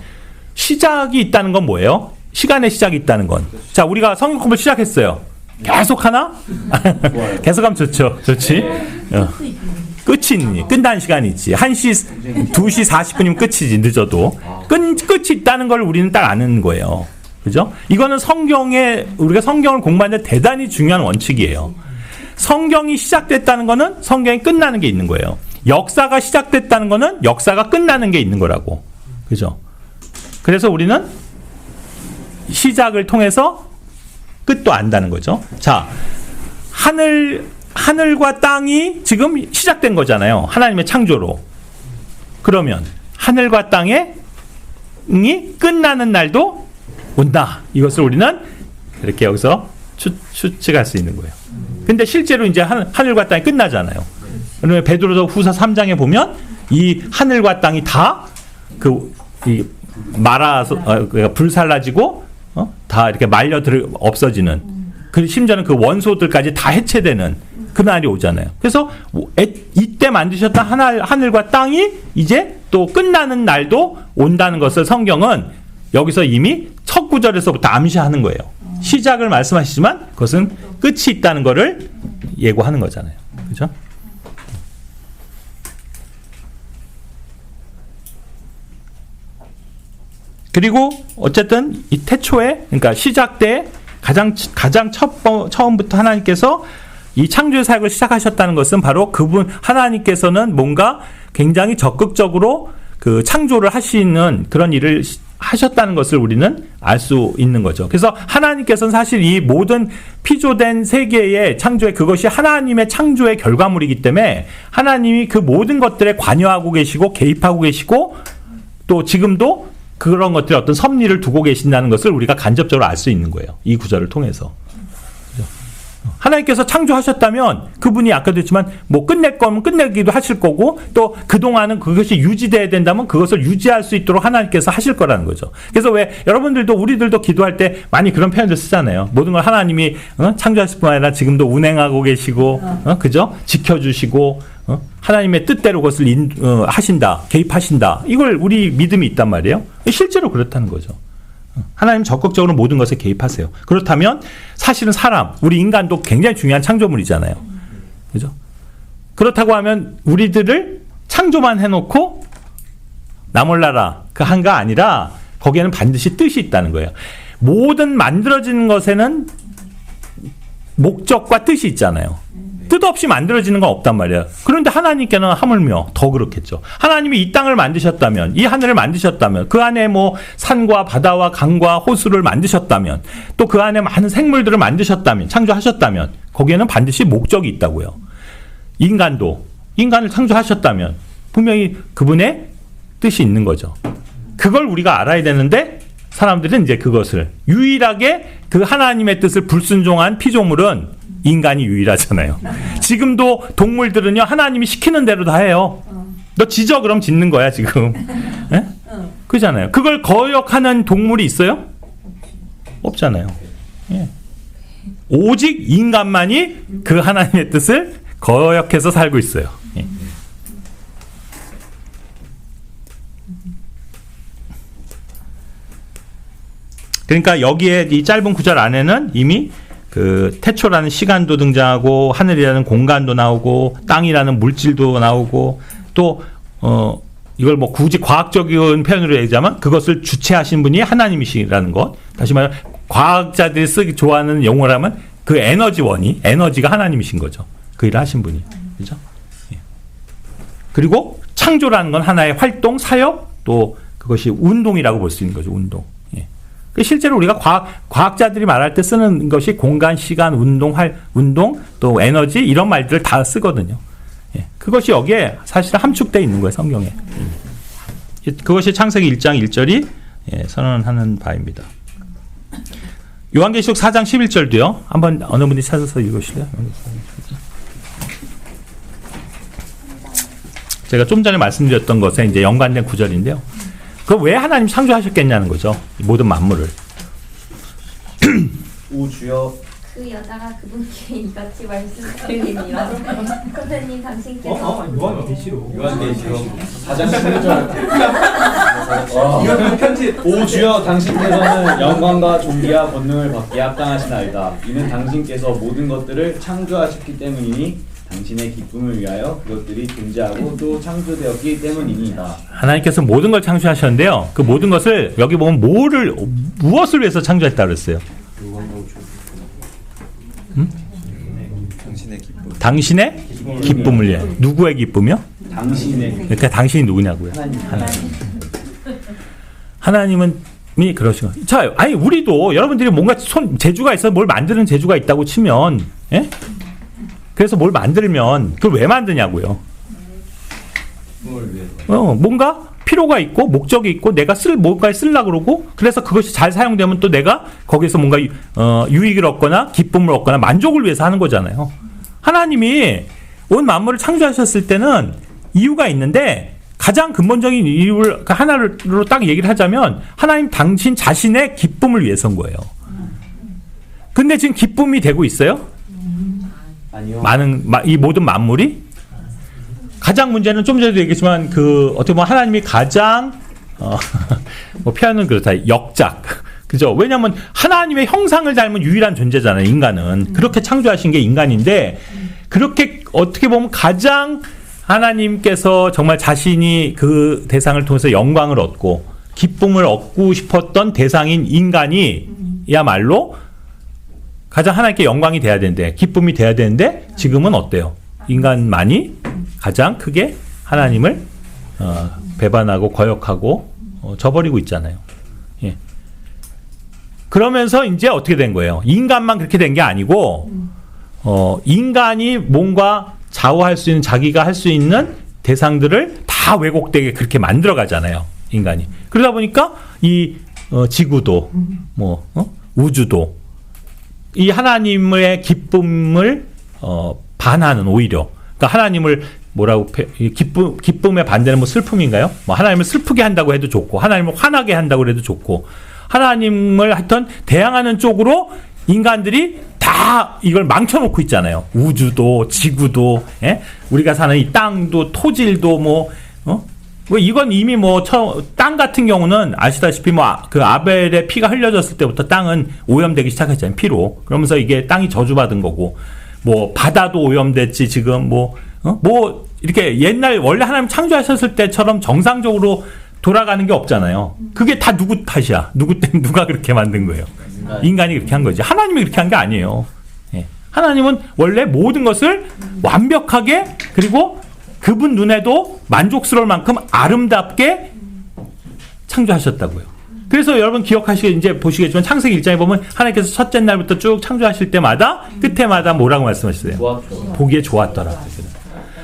시작이 있다는 건 뭐예요? 시간의 시작이 있다는 건. 자, 우리가 성경 공부를 시작했어요. 계속 하나? 계속하면 좋죠. 좋지? 끝이 있니? 끝난 시간이 있지. 1시, 2시 40분이면 끝이지, 늦어도. 끝이 있다는 걸 우리는 딱 아는 거예요. 그죠? 이거는 우리가 성경을 공부하는데 대단히 중요한 원칙이에요. 성경이 시작됐다는 거는 성경이 끝나는 게 있는 거예요. 역사가 시작됐다는 거는 역사가 끝나는 게 있는 거라고. 그죠? 그래서 우리는 시작을 통해서 끝도 안다는 거죠. 자, 하늘과 땅이 지금 시작된 거잖아요. 하나님의 창조로. 그러면 하늘과 땅이 끝나는 날도 온다. 이것을 우리는 이렇게 여기서 추측할 수 있는 거예요. 근데 실제로 이제 하늘과 땅이 끝나잖아요. 그러면 베드로서 후서 3장에 보면 이 하늘과 땅이 다 불살라지고 다 이렇게 없어지는, 그 심지어는 그 원소들까지 다 해체되는 그날이 오잖아요. 그래서 이때 만드셨던 하늘과 땅이 이제 또 끝나는 날도 온다는 것을 성경은 여기서 이미 첫 구절에서부터 암시하는 거예요. 시작을 말씀하시지만 그것은 끝이 있다는 것을 예고하는 거잖아요. 그죠? 그리고 어쨌든 이 태초에, 그러니까 시작 때 가장 처음부터 하나님께서 이 창조의 사역을 시작하셨다는 것은 바로 그분 하나님께서는 뭔가 굉장히 적극적으로 그 창조를 하시는 그런 일을 하셨다는 것을 우리는 알 수 있는 거죠. 그래서 하나님께서는 사실 이 모든 피조된 세계의 창조에 그것이 하나님의 창조의 결과물이기 때문에 하나님이 그 모든 것들에 관여하고 계시고 개입하고 계시고 또 지금도 그런 것들에 어떤 섭리를 두고 계신다는 것을 우리가 간접적으로 알 수 있는 거예요. 이 구절을 통해서. 하나님께서 창조하셨다면 그분이 아까도 했지만 뭐 끝낼 거면 끝내기도 하실 거고 또 그동안은 그것이 유지돼야 된다면 그것을 유지할 수 있도록 하나님께서 하실 거라는 거죠. 그래서 왜 여러분들도 우리들도 기도할 때 많이 그런 표현들 쓰잖아요. 모든 걸 하나님이 창조하실 뿐만 아니라 지금도 운행하고 계시고 그죠? 지켜주시고 하나님의 뜻대로 그것을 하신다, 개입하신다. 이걸 우리 믿음이 있단 말이에요. 실제로 그렇다는 거죠. 하나님 적극적으로 모든 것에 개입하세요. 그렇다면 사실은 우리 인간도 굉장히 중요한 창조물이잖아요. 그죠? 그렇다고 하면 우리들을 창조만 해놓고 나 몰라라 그 한가 아니라 거기에는 반드시 뜻이 있다는 거예요. 모든 만들어지는 것에는 목적과 뜻이 있잖아요. 뜻 없이 만들어지는 건 없단 말이야. 그런데 하나님께는 하물며 더 그렇겠죠. 하나님이 이 땅을 만드셨다면, 이 하늘을 만드셨다면, 그 안에 뭐 산과 바다와 강과 호수를 만드셨다면, 또 그 안에 많은 생물들을 만드셨다면, 창조하셨다면, 거기에는 반드시 목적이 있다고요. 인간을 창조하셨다면 분명히 그분의 뜻이 있는 거죠. 그걸 우리가 알아야 되는데 사람들은 이제 그것을 유일하게 그 하나님의 뜻을 불순종한 피조물은 인간이 유일하잖아요. 지금도 동물들은요 하나님이 시키는 대로 다 해요. 너 짖어 그럼 짖는 거야 지금. 네? 그잖아요. 그걸 거역하는 동물이 있어요? 없잖아요. 예. 오직 인간만이 그 하나님의 뜻을 거역해서 살고 있어요. 예. 그러니까 여기에 이 짧은 구절 안에는 이미 그 태초라는 시간도 등장하고 하늘이라는 공간도 나오고 땅이라는 물질도 나오고 또 이걸 뭐 굳이 과학적인 표현으로 얘기하자면 그것을 주체하신 분이 하나님이시라는 것. 다시 말해 과학자들이 쓰기 좋아하는 용어를 하면 그 에너지가 하나님이신 거죠. 그 일을 하신 분이. 그죠? 예. 그리고 창조라는 건 하나의 활동, 사역, 또 그것이 운동이라고 볼 수 있는 거죠. 운동. 예. 실제로 우리가 과학자들이 말할 때 쓰는 것이 공간, 시간, 운동, 또 에너지 이런 말들을 다 쓰거든요. 예, 그것이 여기에 사실 함축되어 있는 거예요, 성경에. 그것이 창세기 1장 1절이 선언하는 바입니다. 요한계시록 4장 11절도요. 한번 어느 분이 찾아서 읽으실래요? 제가 좀 전에 말씀드렸던 것에 이제 연관된 구절인데요. 그 왜 하나님 창조하셨겠냐는 거죠. 모든 만물을. 오 주여 그 여자가 그분께 이같이 말씀드리니라. 선생님 당신께서 요한계시록. 요한계시록 4장 11절 이거 편집. 오 주여 당신께서는 영광과 존귀와 권능을 받기에 합당하시나이다. 이는 당신께서 모든 것들을 창조하셨기 때문이니 당신의 기쁨을 위하여 그것들이 존재하고 또 창조되었기 때문이니이다. 하나님께서 모든 걸 창조하셨는데요. 그 모든 것을 여기 보면 무엇을 위해서 창조했다 그랬어요? 당신의 기쁨을 위해. 누구의 기쁨이요? 당신의 그러니까 당신이 누구냐고요? 하나님. 하나님은 그러시고. 자, 아니 우리도 여러분들이 뭔가 재주가 있어 뭘 만드는 재주가 있다고 치면, 예? 그래서 뭘 만들면 그걸 왜 만드냐고요? 뭘 위해서? 뭔가 필요가 있고 목적이 있고 내가 뭔가에 쓰려고 그러고 그래서 그것이 잘 사용되면 또 내가 거기서 뭔가 유익을 얻거나 기쁨을 얻거나 만족을 위해서 하는 거잖아요. 하나님이 온 만물을 창조하셨을 때는 이유가 있는데 가장 근본적인 이유를 하나로 딱 얘기를 하자면 하나님 당신 자신의 기쁨을 위해서인 거예요. 근데 지금 기쁨이 되고 있어요? 아니요. 이 모든 만물이 가장 문제는 좀 전에도 얘기했지만 어떻게 보면 하나님이 가장 뭐 표현은 그렇다 역작 그죠? 왜냐하면 하나님의 형상을 닮은 유일한 존재잖아요. 인간은 그렇게 창조하신 게 인간인데 그렇게 어떻게 보면 가장 하나님께서 정말 자신이 그 대상을 통해서 영광을 얻고 기쁨을 얻고 싶었던 대상인 인간이야말로 가장 하나님께 영광이 돼야 되는데 기쁨이 돼야 되는데 지금은 어때요? 인간만이 가장 크게 하나님을 배반하고 거역하고 저버리고 있잖아요. 예. 그러면서 이제 어떻게 된 거예요? 인간만 그렇게 된 게 아니고 인간이 뭔가 좌우할 수 있는 자기가 할 수 있는 대상들을 다 왜곡되게 그렇게 만들어 가잖아요. 인간이. 그러다 보니까 이 지구도 우주도 이 하나님의 기쁨을 반하는 오히려 그러니까 하나님을 뭐라고 기쁨의 반대는 뭐 슬픔인가요? 뭐 하나님을 슬프게 한다고 해도 좋고 하나님을 화나게 한다고 해도 좋고 하나님을 하여튼 대항하는 쪽으로 인간들이 다 이걸 망쳐놓고 있잖아요. 우주도 지구도 우리가 사는 이 땅도 토질도 뭐 이건 이미 땅 같은 경우는 아시다시피 그 아벨의 피가 흘려졌을 때부터 땅은 오염되기 시작했잖아요. 피로. 그러면서 이게 땅이 저주받은 거고 뭐 바다도 오염됐지 지금 이렇게 옛날 원래 하나님 창조하셨을 때처럼 정상적으로 돌아가는 게 없잖아요. 그게 다 누구 탓이야? 누가 그렇게 만든 거예요? 인간이 그렇게 한 거지. 하나님이 그렇게 한 게 아니에요. 하나님은 원래 모든 것을 완벽하게 그리고 그분 눈에도 만족스러울 만큼 아름답게 창조하셨다고요. 그래서 여러분 이제 보시겠지만 창세기 1장에 보면 하나님께서 첫째 날부터 쭉 창조하실 때마다 끝에마다 뭐라고 말씀하셨어요? 보기에 좋았더라.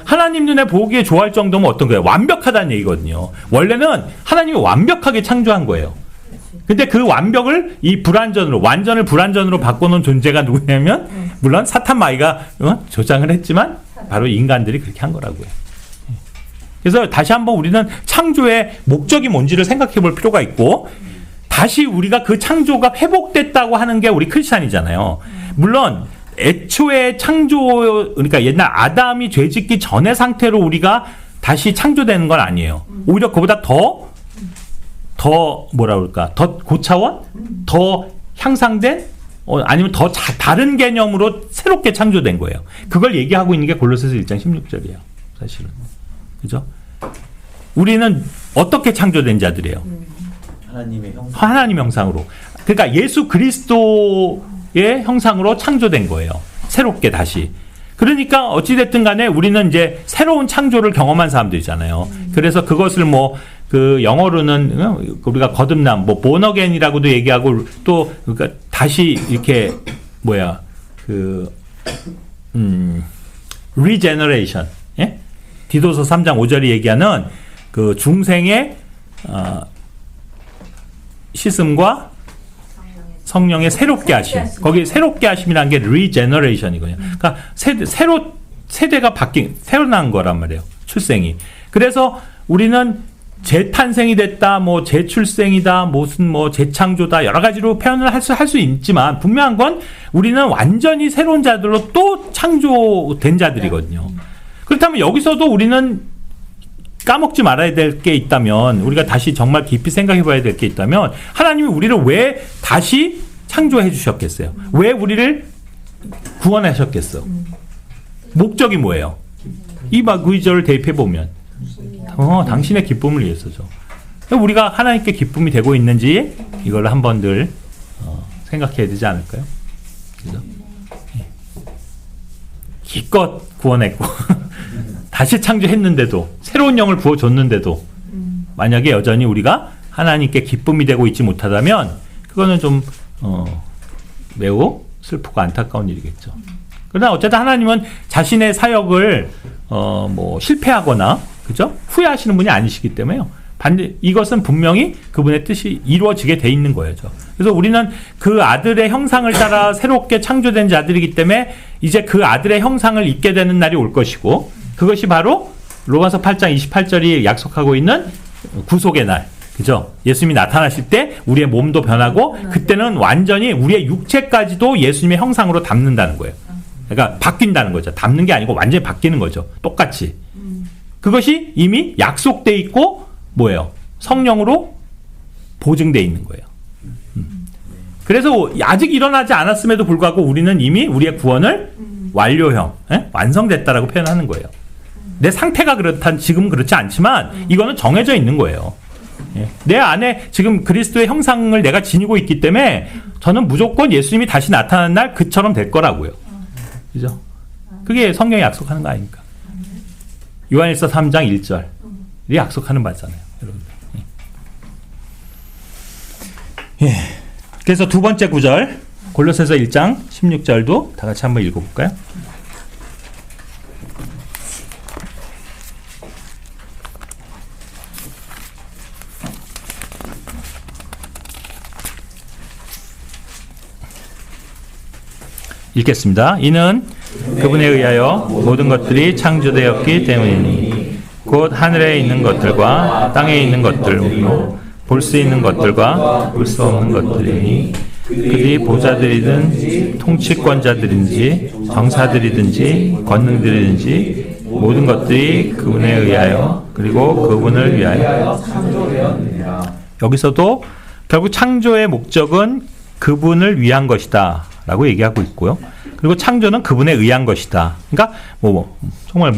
하나님 눈에 보기에 좋아할 정도면 어떤 거예요? 완벽하다는 얘기거든요. 원래는 하나님이 완벽하게 창조한 거예요. 근데 그 완벽을 완전을 불완전으로 바꿔놓은 존재가 누구냐면 물론 사탄 마귀가 조장을 했지만 바로 인간들이 그렇게 한 거라고요. 그래서 다시 한번 우리는 창조의 목적이 뭔지를 생각해 볼 필요가 있고 다시 우리가 그 창조가 회복됐다고 하는 게 우리 크리스찬이잖아요. 물론 애초에 그러니까 옛날 아담이 죄짓기 전의 상태로 우리가 다시 창조되는 건 아니에요. 오히려 그보다 더 고차원? 더 향상된? 아니면 더 다른 개념으로 새롭게 창조된 거예요. 그걸 얘기하고 있는 게 골로새서 1장 16절이에요. 사실은. 그죠? 우리는 어떻게 창조된 자들이에요? 하나님의 형상으로. 그러니까 예수 그리스도의 형상으로 창조된 거예요. 새롭게 다시. 그러니까 어찌됐든 간에 우리는 이제 새로운 창조를 경험한 사람들이잖아요. 그래서 그것을 그 영어로는 우리가 거듭남, 뭐 본어겐이라고도 얘기하고 또 그러니까 다시 이렇게 regeneration, 예? 디도서 3장 5절이 얘기하는 그 중생의 씻음과 성령의 새롭게 하심. 거기 새롭게 하심이라는 게 regeneration이거든요. 그러니까 세대가 새로 난 거란 말이에요. 출생이. 그래서 우리는 재탄생이 됐다, 뭐 재출생이다, 무슨 뭐 재창조다, 여러 가지로 표현을 할 수 있지만 분명한 건 우리는 완전히 새로운 자들로 또 창조된 자들이거든요. 그렇다면 여기서도 우리는 까먹지 말아야 될 게 있다면, 우리가 다시 정말 깊이 생각해 봐야 될 게 있다면, 하나님이 우리를 왜 다시 창조해 주셨겠어요? 왜 우리를 구원하셨겠어? 목적이 뭐예요? 이 구절을 대입해 보면 당신의 기쁨을 위해서죠. 우리가 하나님께 기쁨이 되고 있는지 이걸 한번들 생각해야 되지 않을까요? 그죠? 기껏 구원했고 다시 창조했는데도, 새로운 영을 부어줬는데도 만약에 여전히 우리가 하나님께 기쁨이 되고 있지 못하다면 그거는 좀 매우 슬프고 안타까운 일이겠죠. 그러나 어쨌든 하나님은 자신의 사역을 뭐 실패하거나, 그죠? 후회하시는 분이 아니시기 때문에요. 이것은 분명히 그분의 뜻이 이루어지게 돼 있는 거예요. 그래서 우리는 그 아들의 형상을 따라 새롭게 창조된 자들이기 때문에 이제 그 아들의 형상을 입게 되는 날이 올 것이고, 그것이 바로 로마서 8장 28절이 약속하고 있는 구속의 날. 그죠? 예수님이 나타나실 때 우리의 몸도 변하고, 그때는 완전히 우리의 육체까지도 예수님의 형상으로 담는다는 거예요. 그러니까 바뀐다는 거죠. 담는 게 아니고 완전히 바뀌는 거죠. 똑같이. 그것이 이미 약속돼 있고 뭐예요? 성령으로 보증돼 있는 거예요. 그래서 아직 일어나지 않았음에도 불구하고 우리는 이미 우리의 구원을 완료형, 완성됐다라고 표현하는 거예요. 내 상태가 지금은 그렇지 않지만 이거는 정해져 있는 거예요. 내 안에 지금 그리스도의 형상을 내가 지니고 있기 때문에 저는 무조건 예수님이 다시 나타나는 날 그처럼 될 거라고요. 그죠? 그게 성경이 약속하는 거 아닙니까? 요한일서 3장 1절이 약속하는 바잖아요, 여러분. 예. 그래서 두 번째 구절, 골로새서 1장 16절도 다 같이 한번 읽어볼까요? 읽겠습니다. 이는 그분에 의하여 모든 것들이 창조되었기 때문이니 곧 하늘에 있는 것들과 땅에 있는 것들로 볼 수 있는 것들과 볼 수 없는 것들이니 그들이 보좌들이든지 통치권자들인지 정사들이든지 권능들이든지 모든 것들이 그분에 의하여 그리고 그분을 위하여 창조되었느니라. 여기서도 결국 창조의 목적은 그분을 위한 것이다 라고 얘기하고 있고요. 그리고 창조는 그분에 의한 것이다. 그러니까 정말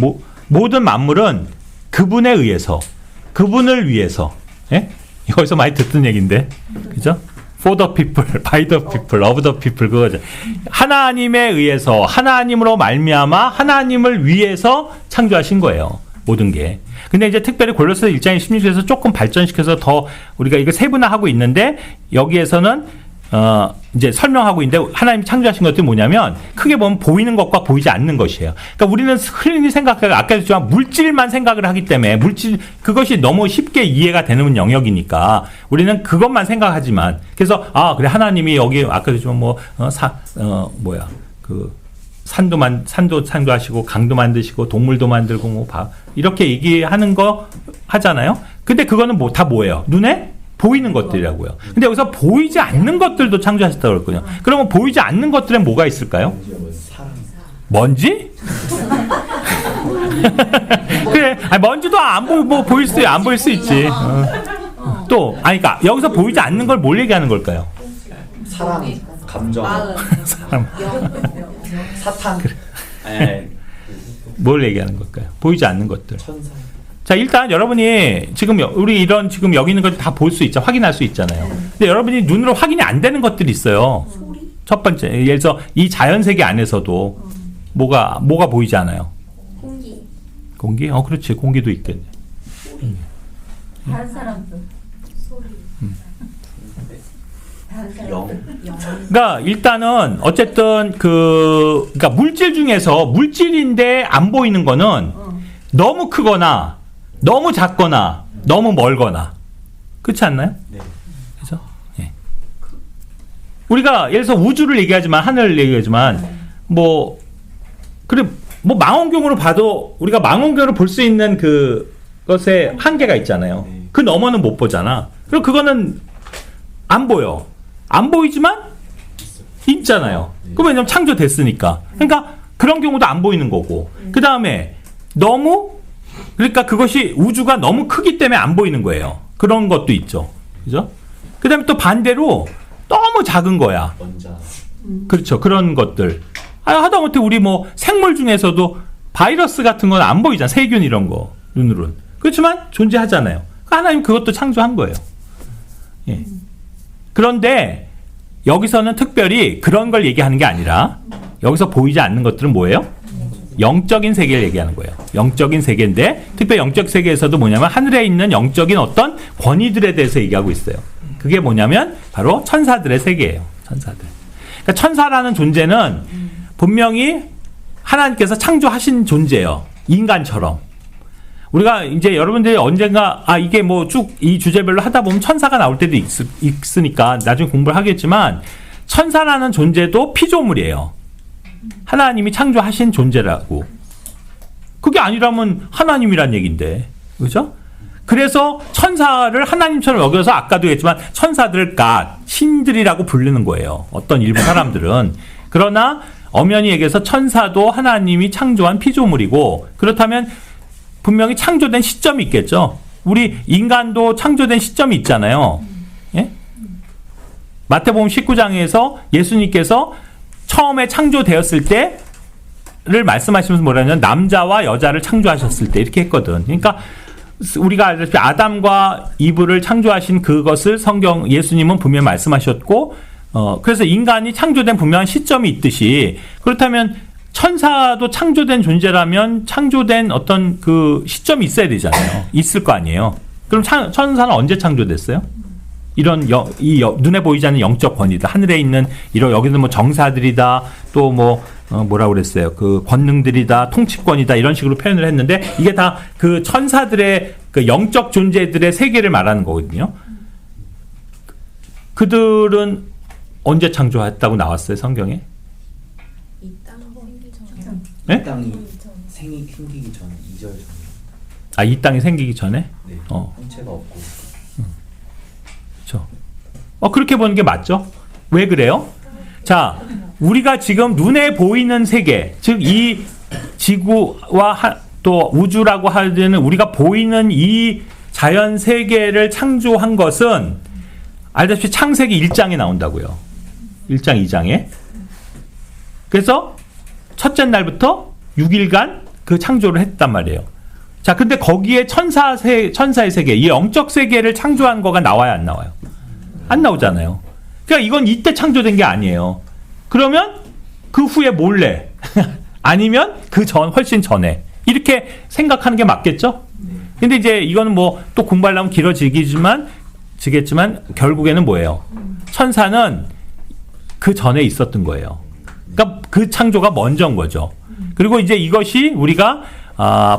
모든 만물은 그분에 의해서, 그분을 위해서, 예? 여기서 많이 듣던 얘기인데, 그죠? For the people, by the people, of the people, 그거죠. 하나님에 의해서, 하나님으로 말미암아 하나님을 위해서 창조하신 거예요. 모든 게. 근데 이제 특별히 골로새 1장 16절에서 조금 발전시켜서 더 우리가 이거 세분화하고 있는데, 여기에서는 이제 설명하고 있는데, 하나님이 창조하신 것들이 뭐냐면 크게 보면 보이는 것과 보이지 않는 것이에요. 그러니까 우리는 흔히 생각하고, 아까 했지만 물질만 생각을 하기 때문에 그것이 너무 쉽게 이해가 되는 영역이니까 우리는 그것만 생각하지만, 그래서 그래, 하나님이 여기 아까 했지만 산도 창조하시고 강도 만드시고 동물도 만들고 이렇게 얘기하는 거 하잖아요. 근데 그거는 다 뭐예요? 눈에 보이는 것들이라고요. 근데 여기서 보이지 않는 것들도 창조하셨다고 그랬거든요. 그러면 보이지 않는 것들엔 뭐가 있을까요? 먼지? 그래, 먼지도 보일 수 있지. 또, 그러니까 여기서 보이지 않는 걸 뭘 얘기하는 걸까요? 사랑, 감정, 사람. 사탄. 뭘 얘기하는 걸까요? 보이지 않는 것들. 천사. 자, 일단 여러분이 지금 우리 지금 여기 있는 것들 다 볼 수 있죠. 확인할 수 있잖아요. 근데 여러분이 눈으로 확인이 안 되는 것들이 있어요. 첫 번째, 예를 들어서 이 자연 세계 안에서도 뭐가 보이지 않아요? 공기. 공기? 그렇지. 공기도 있겠네. 다른 사람도 소리. 다른 사람 영. 그러니까 일단은 어쨌든 그러니까 물질 중에서 물질인데 안 보이는 거는 너무 크거나 너무 작거나 너무 멀거나 그렇지 않나요? 네. 그죠? 예. 우리가 예를 들어서 우주를 얘기하지만 하늘을 얘기하지만 뭐 그래 뭐 망원경으로 봐도 우리가 망원경으로 볼 수 있는 그 것에 한계가 있잖아요. 네. 그 너머는 못 보잖아. 그럼 그거는 안 보여. 안 보이지만 있잖아요. 네. 그럼 왜냐면 창조됐으니까. 그러니까 그런 경우도 안 보이는 거고. 그 다음에 너무 그러니까 그것이 우주가 너무 크기 때문에 안 보이는 거예요. 그런 것도 있죠. 그죠? 그 다음에 또 반대로 너무 작은 거야. 원자. 그렇죠. 그런 것들. 하다못해 우리 뭐 생물 중에서도 바이러스 같은 건 안 보이잖아. 세균 이런 거. 눈으로는. 그렇지만 존재하잖아요. 하나님 그것도 창조한 거예요. 예. 그런데 여기서는 특별히 그런 걸 얘기하는 게 아니라 여기서 보이지 않는 것들은 뭐예요? 영적인 세계를 얘기하는 거예요. 영적인 세계인데 특별히 영적 세계에서도 뭐냐면 하늘에 있는 영적인 어떤 권위들에 대해서 얘기하고 있어요. 그게 뭐냐면 바로 천사들의 세계예요. 천사들. 그러니까 천사라는 존재는 분명히 하나님께서 창조하신 존재예요. 인간처럼. 우리가 이제 여러분들이 언젠가 이게 뭐 쭉 이 주제별로 하다 보면 천사가 나올 때도 있으니까 나중에 공부를 하겠지만 천사라는 존재도 피조물이에요. 하나님이 창조하신 존재라고. 그게 아니라면 하나님이란 얘기인데. 그죠? 그래서 천사를 하나님처럼 여겨서 아까도 했지만 천사들을 신들이라고 부르는 거예요. 어떤 일부 사람들은. 그러나 엄연히 얘기해서 천사도 하나님이 창조한 피조물이고 그렇다면 분명히 창조된 시점이 있겠죠. 우리 인간도 창조된 시점이 있잖아요. 예? 마태복음 19장에서 예수님께서 처음에 창조되었을 때를 말씀하시면서 뭐라냐면 남자와 여자를 창조하셨을 때 이렇게 했거든. 그러니까 우리가 알다시피 아담과 이브를 창조하신 그것을 예수님은 분명히 말씀하셨고 그래서 인간이 창조된 분명한 시점이 있듯이 그렇다면 천사도 창조된 존재라면 창조된 어떤 그 시점이 있어야 되잖아요. 있을 거 아니에요. 그럼 천사는 언제 창조됐어요? 이런 눈에 보이지 않는 영적 권위다. 하늘에 있는 여기는 뭐 정사들이다. 또 뭐라 그랬어요? 그 권능들이다, 통치권이다 이런 식으로 표현을 했는데 이게 다 그 천사들의 그 영적 존재들의 세계를 말하는 거거든요. 그들은 언제 창조했다고 나왔어요, 성경에? 네? 이 땅이 생기기 전 2절 전에. 이 땅이 생기기 전에? 네. 형체가 없고. 그렇죠. 그렇게 보는 게 맞죠? 왜 그래요? 자, 우리가 지금 눈에 보이는 세계, 즉 이 지구와 또 우주라고 하는 우리가 보이는 이 자연 세계를 창조한 것은 알다시피 창세기 1장에 나온다고요. 1장, 2장에. 그래서 첫째 날부터 6일간 그 창조를 했단 말이에요. 자, 근데 거기에 천사의 세계, 이 영적 세계를 창조한 거가 나와야 안 나와요? 안 나오잖아요. 그러니까 이건 이때 창조된 게 아니에요. 그러면 그 후에 몰래 아니면 훨씬 전에 이렇게 생각하는 게 맞겠죠? 근데 이제 이거는 뭐 또 공부하려면 길어지겠지만 결국에는 뭐예요? 천사는 그 전에 있었던 거예요. 그러니까 그 창조가 먼저인 거죠. 그리고 이제 이것이 우리가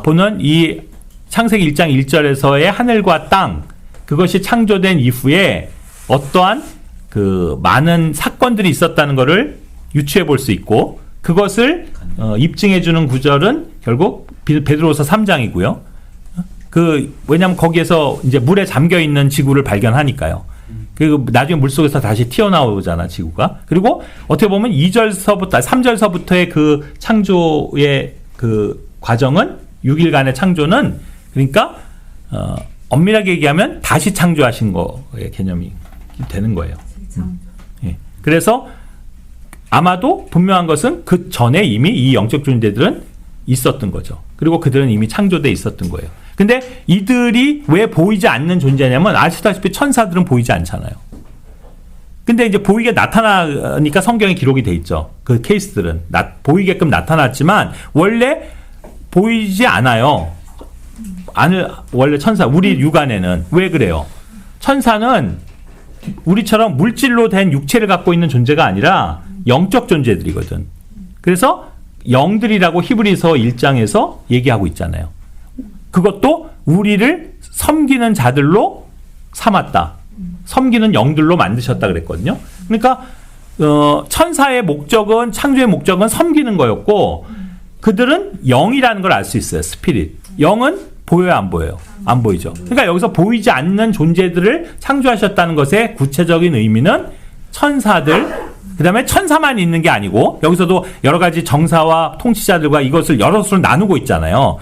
보는 이 창세기 1장 1절에서의 하늘과 땅 그것이 창조된 이후에 어떠한 그 많은 사건들이 있었다는 것을 유추해 볼 수 있고 그것을 입증해 주는 구절은 결국 베드로서 3장이고요. 왜냐하면 거기에서 이제 물에 잠겨 있는 지구를 발견하니까요. 그리고 나중에 물속에서 다시 튀어나오잖아, 지구가. 그리고 어떻게 보면 3절서부터의 그 창조의 그 과정은 6일간의 창조는 그러니까 엄밀하게 얘기하면 다시 창조하신 거의 개념이 되는 거예요. 예. 그래서 아마도 분명한 것은 그 전에 이미 이 영적 존재들은 있었던 거죠. 그리고 그들은 이미 창조돼 있었던 거예요. 근데 이들이 왜 보이지 않는 존재냐면 아시다시피 천사들은 보이지 않잖아요. 근데 이제 보이게 나타나니까 성경에 기록이 돼 있죠. 그 케이스들은 보이게끔 나타났지만 원래 보이지 않아요. 원래 천사, 우리 육안에는 왜 그래요? 천사는 우리처럼 물질로 된 육체를 갖고 있는 존재가 아니라 영적 존재들이거든. 그래서 영들이라고 히브리서 1장에서 얘기하고 있잖아요. 그것도 우리를 섬기는 자들로 삼았다. 섬기는 영들로 만드셨다 그랬거든요. 그러니까 천사의 목적은, 창조의 목적은 섬기는 거였고, 그들은 영이라는 걸 알 수 있어요. 스피릿. 영은 보여요, 안 보여요? 안 보이죠. 그러니까 여기서 보이지 않는 존재들을 창조하셨다는 것의 구체적인 의미는 천사들, 그 다음에 천사만 있는 게 아니고, 여기서도 여러 가지 정사와 통치자들과 이것을 여럿으로 나누고 있잖아요.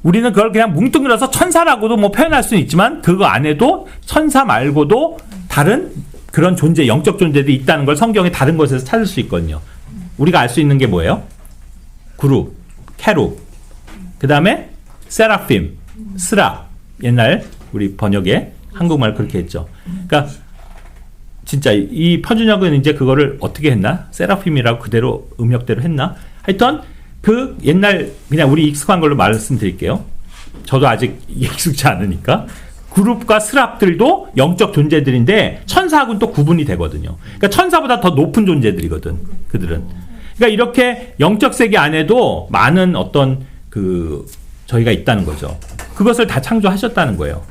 우리는 그걸 그냥 뭉뚱그려서 천사라고도 뭐 표현할 수는 있지만, 그거 안에도 천사 말고도 다른 그런 존재, 영적 존재들이 있다는 걸 성경의 다른 곳에서 찾을 수 있거든요. 우리가 알 수 있는 게 뭐예요? 그룹, 캐룹, 그 다음에 세라핌, 스랍. 옛날 우리 번역에 한국말 그렇게 했죠. 그러니까 진짜 이 표준역은 이제 그거를 어떻게 했나? 세라핌이라고 그대로 음역대로 했나? 하여튼 그 옛날 그냥 우리 익숙한 걸로 말씀드릴게요. 저도 아직 익숙치 않으니까. 그룹과 스랍들도 영적 존재들인데 천사하고는 또 구분이 되거든요. 그러니까 천사보다 더 높은 존재들이거든, 그들은. 그러니까 이렇게 영적 세계 안에도 많은 어떤 저희가 있다는 거죠. 그것을 다 창조하셨다는 거예요.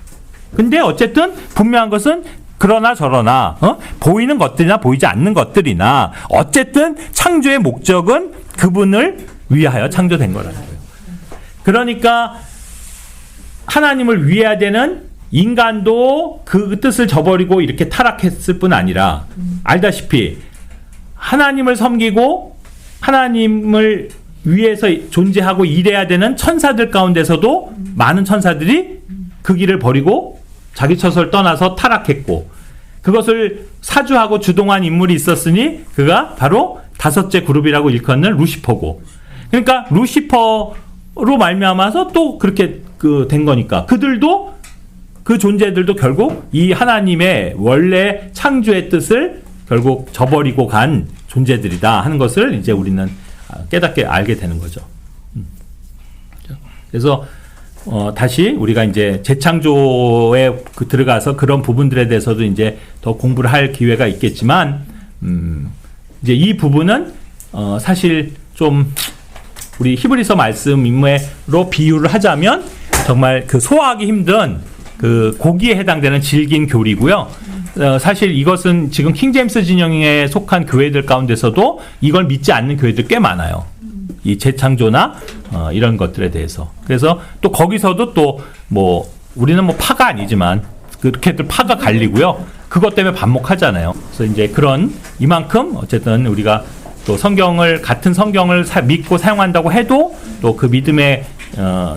근데 어쨌든 분명한 것은 그러나 저러나 보이는 것들이나 보이지 않는 것들이나 어쨌든 창조의 목적은 그분을 위하여 창조된 거라는 거예요. 그러니까 하나님을 위해야 되는 인간도 그 뜻을 저버리고 이렇게 타락했을 뿐 아니라 알다시피 하나님을 섬기고 하나님을 위해서 존재하고 일해야 되는 천사들 가운데서도 많은 천사들이 그 길을 버리고 자기 처소를 떠나서 타락했고, 그것을 사주하고 주동한 인물이 있었으니 그가 바로 다섯째 그룹이라고 일컫는 루시퍼고, 그러니까 루시퍼로 말미암아서 또 그렇게 된 거니까 그들도, 그 존재들도 결국 이 하나님의 원래 창조의 뜻을 결국 저버리고 간 존재들이다 하는 것을 이제 우리는 깨닫게 알게 되는 거죠. 그래서 다시 우리가 이제 재창조에 들어가서 그런 부분들에 대해서도 이제 더 공부를 할 기회가 있겠지만, 이제 이 부분은 사실 좀 우리 히브리서 말씀 인물로 비유를 하자면 정말 소화하기 힘든 고기에 해당되는 질긴 교리고요. 사실 이것은 지금 킹제임스 진영에 속한 교회들 가운데서도 이걸 믿지 않는 교회들 꽤 많아요. 이 재창조나 이런 것들에 대해서. 그래서 또 거기서도 또 우리는 파가 아니지만 그렇게들 파가 갈리고요. 그것 때문에 반목하잖아요. 그래서 이제 이만큼 어쨌든 우리가 또 같은 성경을 믿고 사용한다고 해도 또 그 믿음의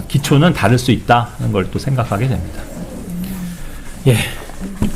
기초는 다를 수 있다는 걸 또 생각하게 됩니다. 예.